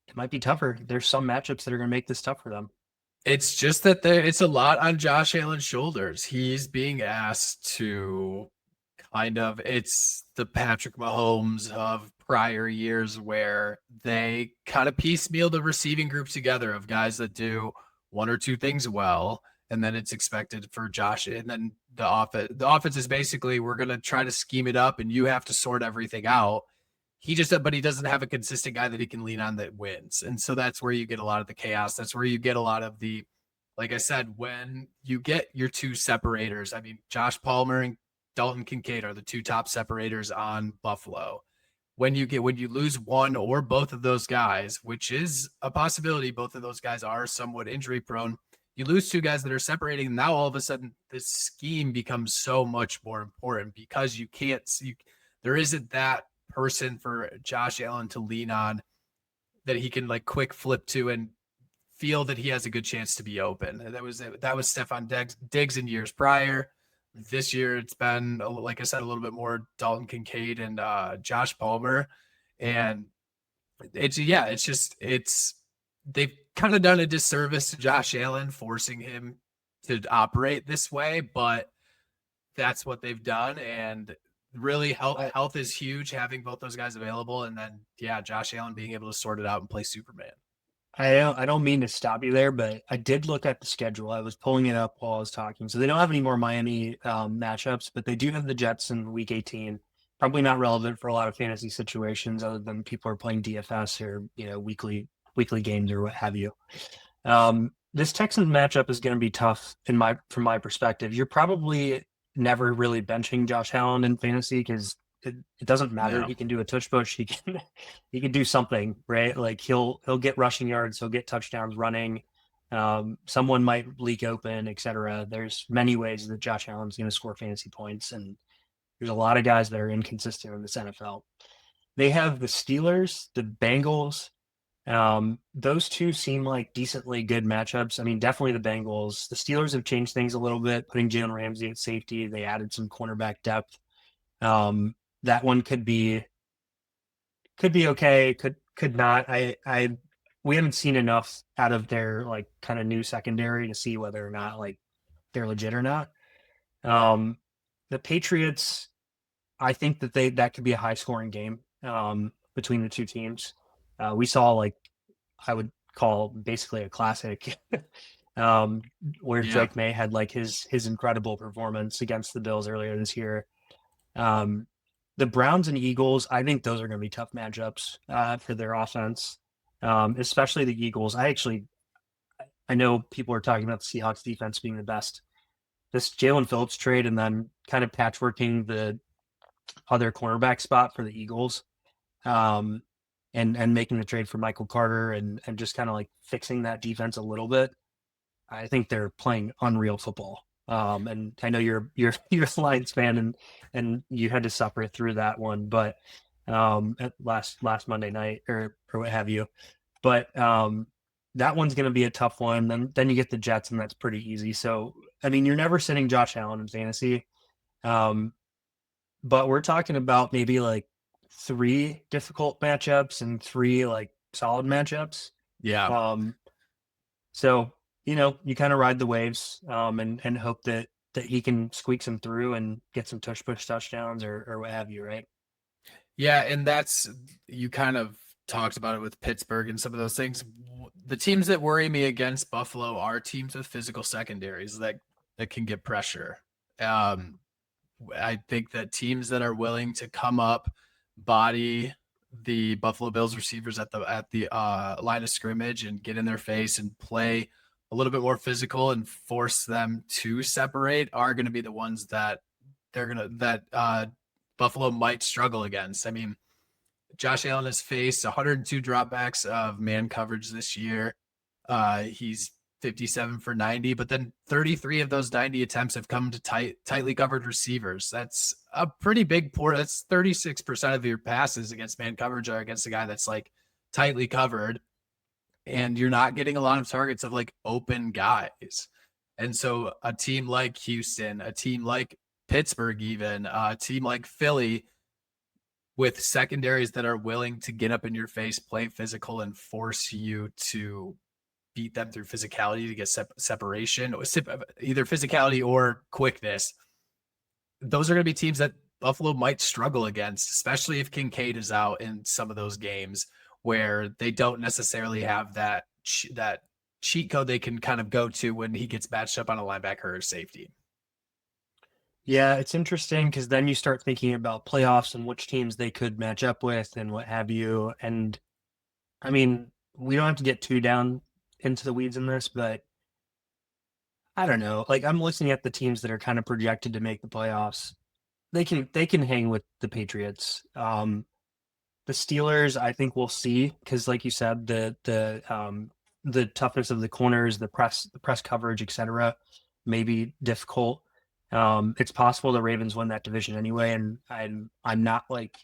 it might be tougher. There's some matchups that are going to make this tough for them. It's just that it's a lot on Josh Allen's shoulders. He's being asked to it's the Patrick Mahomes of prior years where they kind of piecemeal the receiving group together of guys that do one or two things well. And then it's expected for Josh. And then the offense is basically, we're going to try to scheme it up and you have to sort everything out. But he doesn't have a consistent guy that he can lean on that wins. And so that's where you get a lot of the chaos. That's where you get a lot of like I said, when you get your two separators, I mean, Josh Palmer and Dalton Kincaid are the two top separators on Buffalo. When you lose one or both of those guys, which is a possibility, both of those guys are somewhat injury prone. You lose two guys that are separating. And now all of a sudden, this scheme becomes so much more important because there isn't that person for Josh Allen to lean on that he can like quick flip to and feel that he has a good chance to be open. And that was Stefon Diggs in years prior. This year, it's been, like I said, a little bit more Dalton Kincaid and Josh Palmer. And they've kind of done a disservice to Josh Allen, forcing him to operate this way, but that's what they've done. And really, health is huge, having both those guys available. And then, yeah, Josh Allen being able to sort it out and play Superman. I don't mean to stop you there, but I did look at the schedule. I was pulling it up while I was talking. So they don't have any more Miami matchups, but they do have the Jets in Week 18. Probably not relevant for a lot of fantasy situations, other than people are playing DFS or weekly games or what have you. This Texans matchup is going to be tough from my perspective. You're probably never really benching Josh Allen in fantasy because it doesn't matter. Yeah. He can do a tush push. He can he can do something, right? Like he'll get rushing yards. He'll get touchdowns running. Someone might leak open, etc. There's many ways that Josh Allen's going to score fantasy points, and there's a lot of guys that are inconsistent in this NFL. They have the Steelers, the Bengals. Those two seem like decently good matchups. I mean, definitely the Bengals. The Steelers have changed things a little bit, putting Jalen Ramsey at safety. They added some cornerback depth. That one could be okay, could not. I we haven't seen enough out of their like kind of new secondary to see whether or not like they're legit or not. Um, the Patriots, I think that could be a high scoring game between the two teams. We saw like I would call basically a classic um, where Yeah. Drake May had like his incredible performance against the Bills earlier this year. Um, the Browns and Eagles, I think those are going to be tough matchups for their offense, especially the Eagles. I know people are talking about the Seahawks defense being the best. This Jalen Phillips trade and then kind of patchworking the other cornerback spot for the Eagles, um, and making the trade for Michael Carter and just kind of like fixing that defense a little bit. I think they're playing unreal football. And I know you're a Lions fan and you had to suffer through that one, but at last Monday night or what have you. But that one's going to be a tough one. Then you get the Jets, and that's pretty easy. So I mean, you're never sitting Josh Allen in fantasy, um, but we're talking about maybe like three difficult matchups and three like solid matchups. Yeah. Um, so, you kind of ride the waves and hope that he can squeak some through and get some tush push touchdowns or what have you, right? Yeah, and that's you kind of talked about it with Pittsburgh and some of those things. The teams that worry me against Buffalo are teams with physical secondaries that can get pressure. Um, I think that teams that are willing to come up, body the Buffalo Bills receivers at the line of scrimmage and get in their face and play a little bit more physical and force them to separate are going to be the ones that Buffalo might struggle against. I mean, Josh Allen has faced 102 dropbacks of man coverage this year. He's 57 for 90, but then 33 of those 90 attempts have come to tightly covered receivers. That's a pretty big port. That's 36% of your passes against man coverage are against a guy that's like tightly covered, and you're not getting a lot of targets of like open guys. And so a team like Houston, a team like Pittsburgh, even a team like Philly, with secondaries that are willing to get up in your face, play physical, and force you to beat them through physicality to get separation, or either physicality or quickness. Those are going to be teams that Buffalo might struggle against, especially if Kincaid is out in some of those games where they don't necessarily have that cheat code they can kind of go to when he gets matched up on a linebacker or safety. Yeah, it's interesting because then you start thinking about playoffs and which teams they could match up with and what have you. And I mean, we don't have to get too down into the weeds in this, but I don't know. Like I'm looking at the teams that are kind of projected to make the playoffs. They can hang with the Patriots. The Steelers, I think we'll see because, like you said, the toughness of the corners, the press coverage, etc., may be difficult. It's possible the Ravens win that division anyway, and I'm not like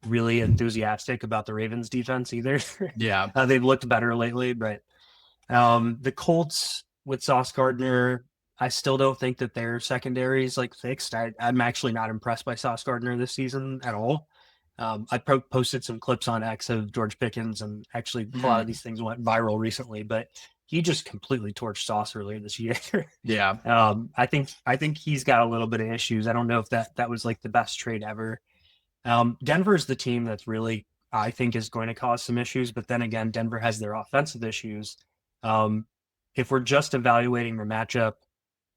really enthusiastic about the Ravens defense either. Yeah. They've looked better lately, but the Colts with Sauce Gardner, I still don't think that their secondary is like fixed. I'm actually not impressed by Sauce Gardner this season at all. I posted some clips on X of George Pickens, and actually a lot of these things went viral recently. But he just completely torched Sauce earlier this year. Yeah. I think he's got a little bit of issues. I don't know if that was like the best trade ever. Denver's the team that's really, I think, is going to cause some issues. But then again, Denver has their offensive issues. Um, if we're just evaluating the matchup,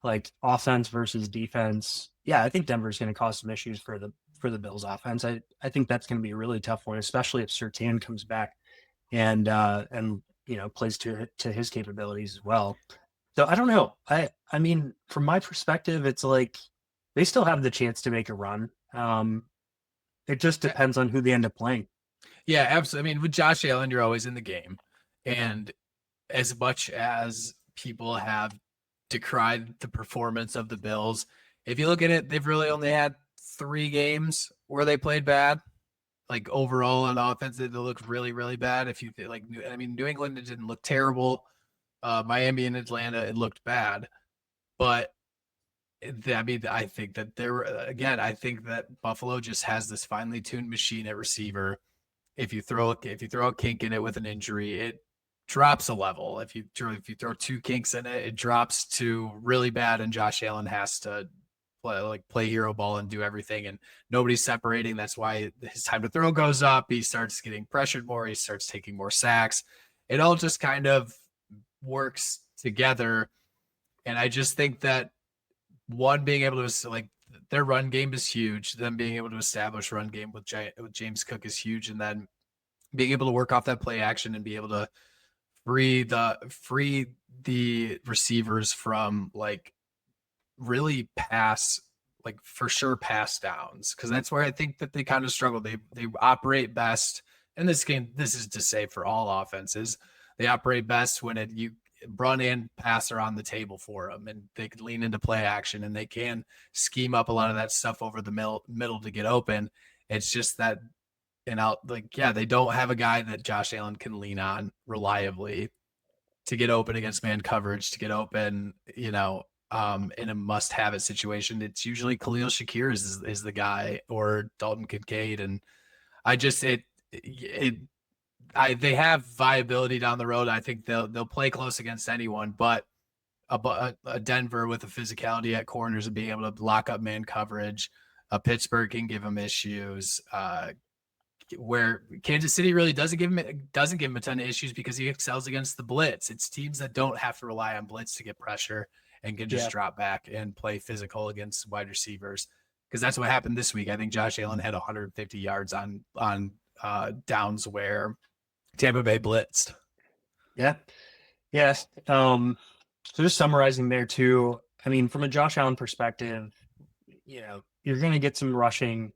like offense versus defense, yeah, I think Denver's going to cause some issues for the Bills offense. I think that's going to be a really tough one, especially if Surtain comes back and plays to his capabilities as well. So I don't know. I mean, from my perspective, it's like they still have the chance to make a run. It just depends on who they end up playing. Yeah, absolutely. I mean, with Josh Allen, you're always in the game. And as much as people have decried the performance of the Bills, if you look at it, they've really only had 3 games where they played bad. Like overall on offense, they looked really, really bad. If you like, I mean, New England, it didn't look terrible. Miami and Atlanta, it looked bad. But I mean, I think that I think that Buffalo just has this finely tuned machine at receiver. If you throw a kink in it with an injury, it drops a level. If you throw 2 kinks in it, it drops to really bad, and Josh Allen has to play hero ball and do everything, and nobody's separating. That's why his time to throw goes up. He starts getting pressured more. He starts taking more sacks. It all just kind of works together, and I just think that one being able to their run game is huge. Them being able to establish run game with James Cook is huge, and then being able to work off that play action and be able to free the receivers from like really for sure pass downs, because that's where I think that they kind of struggle. They operate best in this game. This is to say for all offenses, they operate best when you run and pass are on the table for them, and they can lean into play action, and they can scheme up a lot of that stuff over the middle to get open. It's just that, they don't have a guy that Josh Allen can lean on reliably to get open against man coverage, to get open, in a must-have it situation. It's usually Khalil Shakir is the guy, or Dalton Kincaid, and they have viability down the road. I think they'll play close against anyone, but a Denver with a physicality at corners and being able to lock up man coverage, a Pittsburgh can give them issues. Where Kansas City really doesn't give him a ton of issues because he excels against the blitz. It's teams that don't have to rely on blitz to get pressure and can just drop back and play physical against wide receivers, because that's what happened this week. I think Josh Allen had 150 yards on downs where Tampa Bay blitzed. Yeah. Yes. So just summarizing there too, I mean, from a Josh Allen perspective, you're going to get some rushing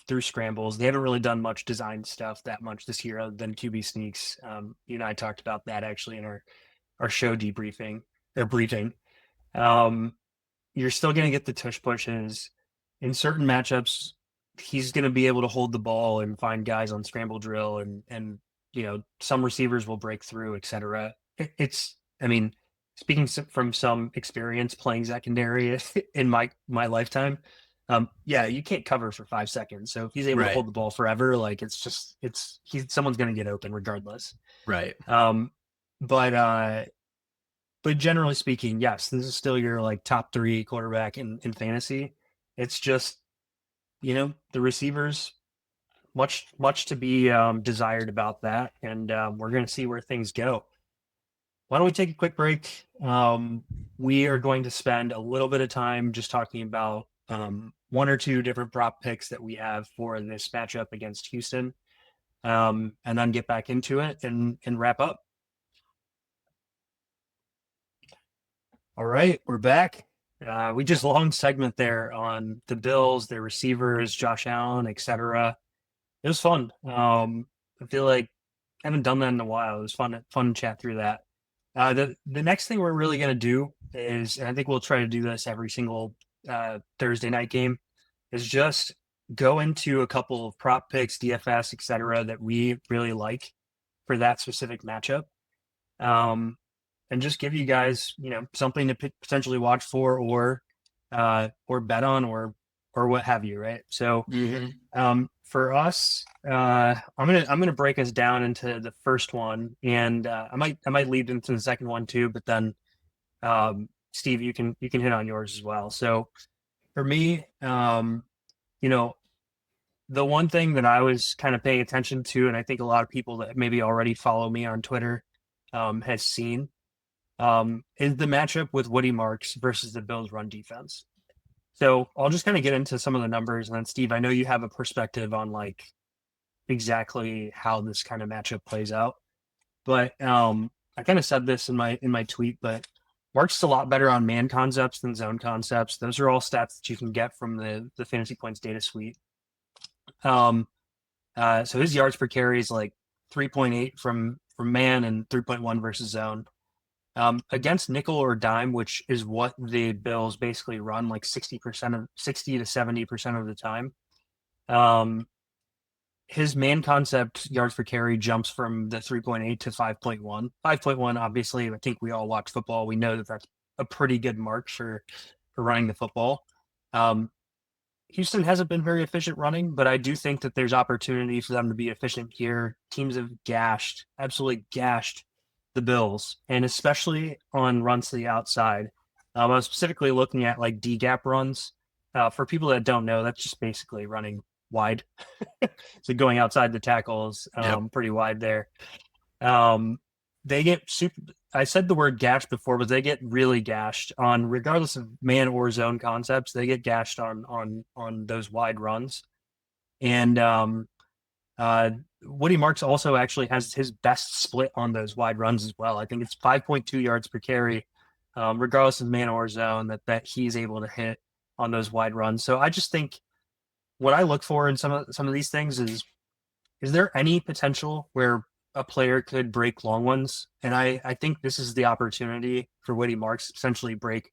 through scrambles. They haven't really done much design stuff that much this year other than QB sneaks. You and I talked about that actually in our show debriefing or briefing. You're still going to get the tush pushes. In certain matchups, he's going to be able to hold the ball and find guys on scramble drill, and some receivers will break through, etc. I mean, speaking from some experience playing secondary in my lifetime, you can't cover for 5 seconds. So if he's able to hold the ball forever, like someone's going to get open regardless. Right. But generally speaking, yes, this is still your like top 3 quarterback in fantasy. It's just, the receivers, much to be desired about that. And we're going to see where things go. Why don't we take a quick break? We are going to spend a little bit of time just talking about 1 or 2 different prop picks that we have for this matchup against Houston, and then get back into it and wrap up. All right, we're back. We just long segment there on the Bills, their receivers, Josh Allen, etc. It was fun. I feel like I haven't done that in a while. It was fun to chat through that. The next thing we're really going to do is, and I think we'll try to do this every single Thursday night game, is just go into a couple of prop picks, DFS, etc., that we really like for that specific matchup. And just give you guys, something to potentially watch for, or bet on, or what have you, right? So, for us, I'm gonna break us down into the first one, and I might lead into the second one too. But then, Steve, you can hit on yours as well. So, for me, the one thing that I was kind of paying attention to, and I think a lot of people that maybe already follow me on Twitter has seen, is the matchup with Woody Marks versus the Bills' run defense. So I'll just kind of get into some of the numbers, and then Steve, I know you have a perspective on like exactly how this kind of matchup plays out. But I kind of said this in my tweet, but Marks is a lot better on man concepts than zone concepts. Those are all stats that you can get from the Fantasy Points data suite. So his yards per carry is like 3.8 from man and 3.1 versus zone. Against nickel or dime, which is what the Bills basically run like 60 to 70% of the time. Um, his man concept yards per carry jumps from the 3.8 to 5.1. 5.1, obviously, I think we all watch football. We know that that's a pretty good mark for running the football. Um, Houston hasn't been very efficient running, but I do think that there's opportunity for them to be efficient here. Teams have absolutely gashed the Bills, and especially on runs to the outside. I was specifically looking at like D gap runs. For people that don't know, that's just basically running wide. So going outside the tackles, Yep. pretty wide there. Um, they get super. I said the word gashed before, but they get really gashed on, regardless of man or zone concepts. They get gashed on those wide runs, and uh, Woody Marks also actually has his best split on those wide runs as well. I think it's 5.2 yards per carry, regardless of man or zone, that he's able to hit on those wide runs. So I just think what I look for in some of these things is there any potential where a player could break long ones? And I think this is the opportunity for Woody Marks to essentially break,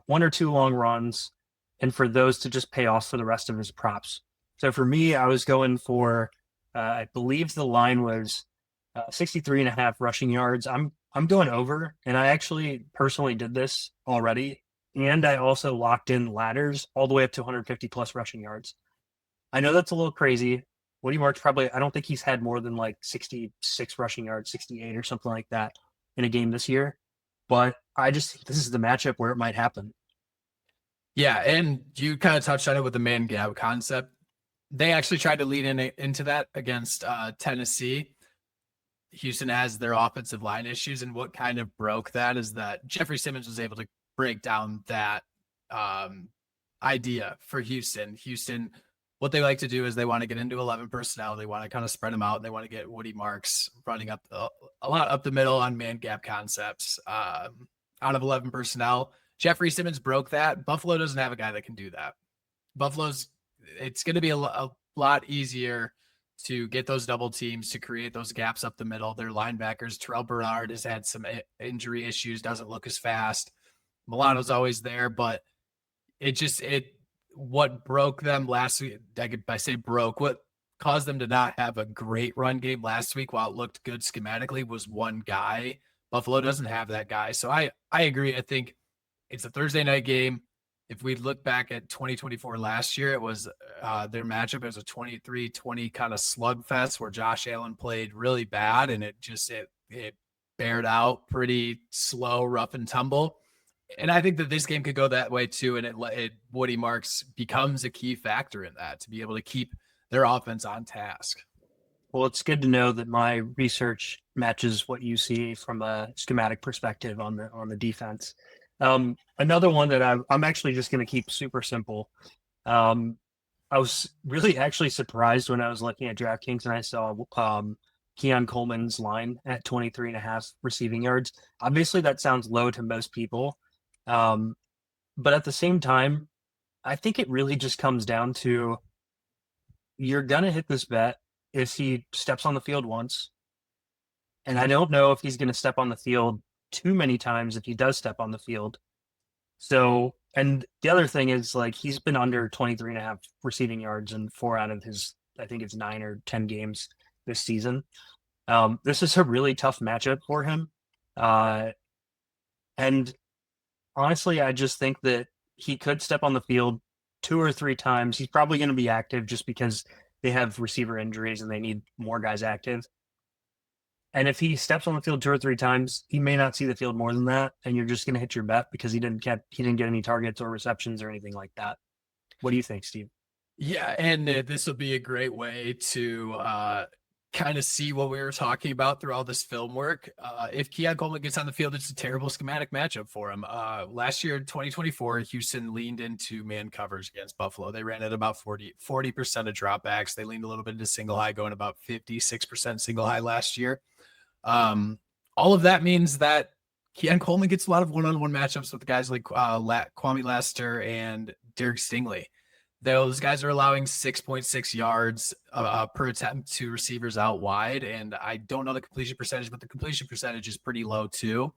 one or two long runs and for those to just pay off for the rest of his props. So for me, I was going for, I believe the line was 63 and a half rushing yards. I'm going over, and I actually personally did this already. And I also locked in ladders all the way up to 150 plus rushing yards. I know that's a little crazy. Woody Marks probably, I don't think he's had more than like 66 rushing yards, 68 or something like that in a game this year. But I just think this is the matchup where it might happen. Yeah, and you kind of touched on it with the man gap concept. They actually tried to lead into that against Tennessee. Houston has their offensive line issues, and what kind of broke that is that Jeffrey Simmons was able to break down that idea for Houston. Houston, what they like to do is they want to get into 11 personnel. They want to kind of spread them out, and they want to get Woody Marks running up a lot up the middle on man gap concepts out of 11 personnel. Jeffrey Simmons broke that. Buffalo doesn't have a guy that can do that. It's going to be a lot easier to get those double teams, to create those gaps up the middle. Their linebackers, Tyrell Bernard has had some injury issues, doesn't look as fast. Milano's always there, but what broke them last week, I say broke, what caused them to not have a great run game last week while it looked good schematically was one guy. Buffalo doesn't have that guy. So I agree. I think it's a Thursday night game. If we look back at 2024 last year, it was their matchup. It was a 23-20 kind of slugfest where Josh Allen played really bad, and it bared out pretty slow, rough and tumble. And I think that this game could go that way too. And Woody Marks becomes a key factor in that to be able to keep their offense on task. Well, it's good to know that my research matches what you see from a schematic perspective on the defense. Another one that I'm actually just going to keep super simple. I was really actually surprised when I was looking at DraftKings and I saw Keon Coleman's line at 23 and a half receiving yards. Obviously, that sounds low to most people. But at the same time, I think it really just comes down to you're going to hit this bet if he steps on the field once. And I don't know if he's going to step on the field too many times if he does step on the field. So, and the other thing is like he's been under 23 and a half receiving yards in 4 out of his, I think it's 9 or 10 games this season. This is a really tough matchup for him. And honestly, I just think that he could step on the field 2 or 3 times. He's probably going to be active just because they have receiver injuries and they need more guys active. And if he steps on the field 2 or 3 times, he may not see the field more than that, and you're just going to hit your bet because he didn't get any targets or receptions or anything like that. What do you think, Steve? Yeah, and this will be a great way to kind of see what we were talking about through all this film work. If Keon Coleman gets on the field, it's a terrible schematic matchup for him. Last year, 2024, Houston leaned into man covers against Buffalo. They ran at about 40% of dropbacks. They leaned a little bit into single high, going about 56% single high last year. All of that means that Keon Coleman gets a lot of one-on-one matchups with guys like Kwame Lassiter and Derek Stingley. Those guys are allowing 6.6 yards per attempt to receivers out wide. And I don't know the completion percentage, but the completion percentage is pretty low too.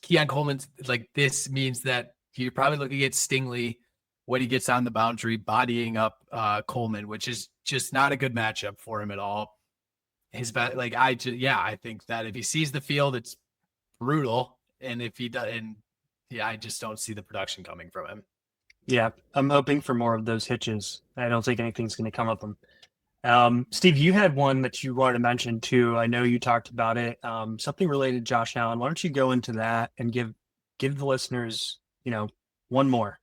Keon Coleman, like this means that you're probably looking at Stingley when he gets on the boundary, bodying up Coleman, which is just not a good matchup for him at all. I think that if he sees the field, it's brutal. And if he does, and yeah, I just don't see the production coming from him. Yeah, I'm hoping for more of those hitches. I don't think anything's going to come of them. Steve, you had one that you wanted to mention too. I know you talked about it. Something related to Josh Allen. Why don't you go into that and give the listeners, one more?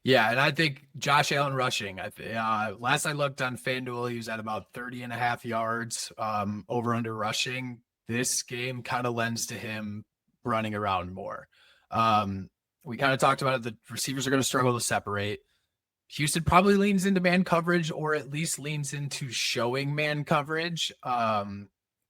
Yeah, and I think Josh Allen rushing. Last I looked on FanDuel, he was at about 30 and a half yards over under rushing. This game kind of lends to him running around more. We kind of talked about it. The receivers are going to struggle to separate. Houston probably leans into man coverage, or at least leans into showing man coverage. And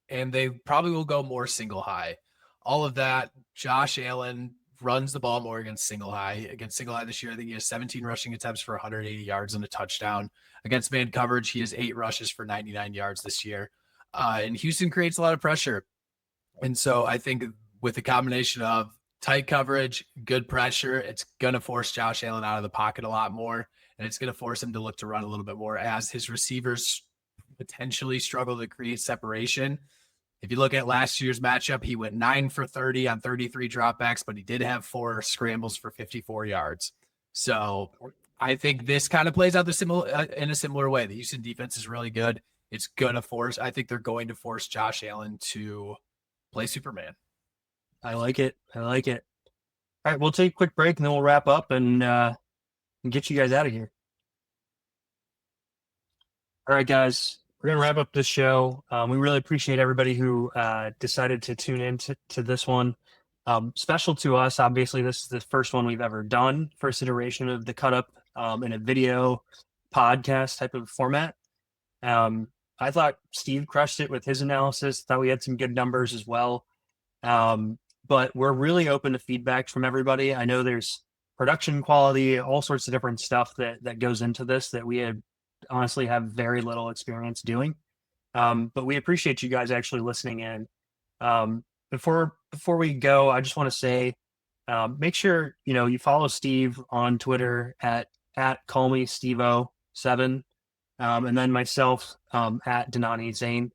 they probably will go more single high. All of that, Josh Allen runs the ball more against single high. Against single high this year, I think he has 17 rushing attempts for 180 yards and a touchdown. Against man coverage, he has 8 rushes for 99 yards this year. And Houston creates a lot of pressure. And so I think with the combination of tight coverage, good pressure, it's going to force Josh Allen out of the pocket a lot more. And it's going to force him to look to run a little bit more as his receivers potentially struggle to create separation. If you look at last year's matchup, he went 9 for 30 on 33 dropbacks, but he did have 4 scrambles for 54 yards. So I think this kind of plays out in a similar way. The Houston defense is really good. I think they're going to force Josh Allen to play Superman. I like it. All right, we'll take a quick break and then we'll wrap up and get you guys out of here. All right, guys, we're going to wrap up this show. We really appreciate everybody who decided to tune in to this one. Special to us, obviously, this is the first one we've ever done, first iteration of the Cutup in a video podcast type of format. I thought Steve crushed it with his analysis. Thought we had some good numbers as well. But we're really open to feedback from everybody. I know there's production quality, all sorts of different stuff that goes into this that we honestly have very little experience doing. But we appreciate you guys actually listening in. Before we go, I just want to say, make sure, you follow Steve on Twitter at callmestevo7, and then myself, at Dhanani Zain.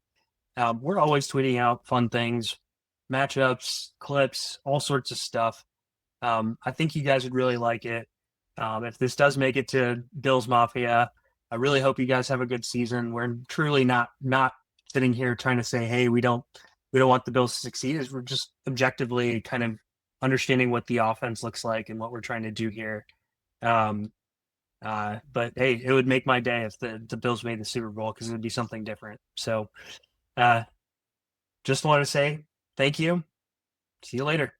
We're always tweeting out fun things, matchups, clips, all sorts of stuff. I think you guys would really like it. If this does make it to Bills Mafia, I really hope you guys have a good season. We're truly not sitting here trying to say, hey, we don't want the Bills to succeed. We're just objectively kind of understanding what the offense looks like and what we're trying to do here. But hey, it would make my day if the Bills made the Super Bowl, because it would be something different. So just want to say thank you. See you later.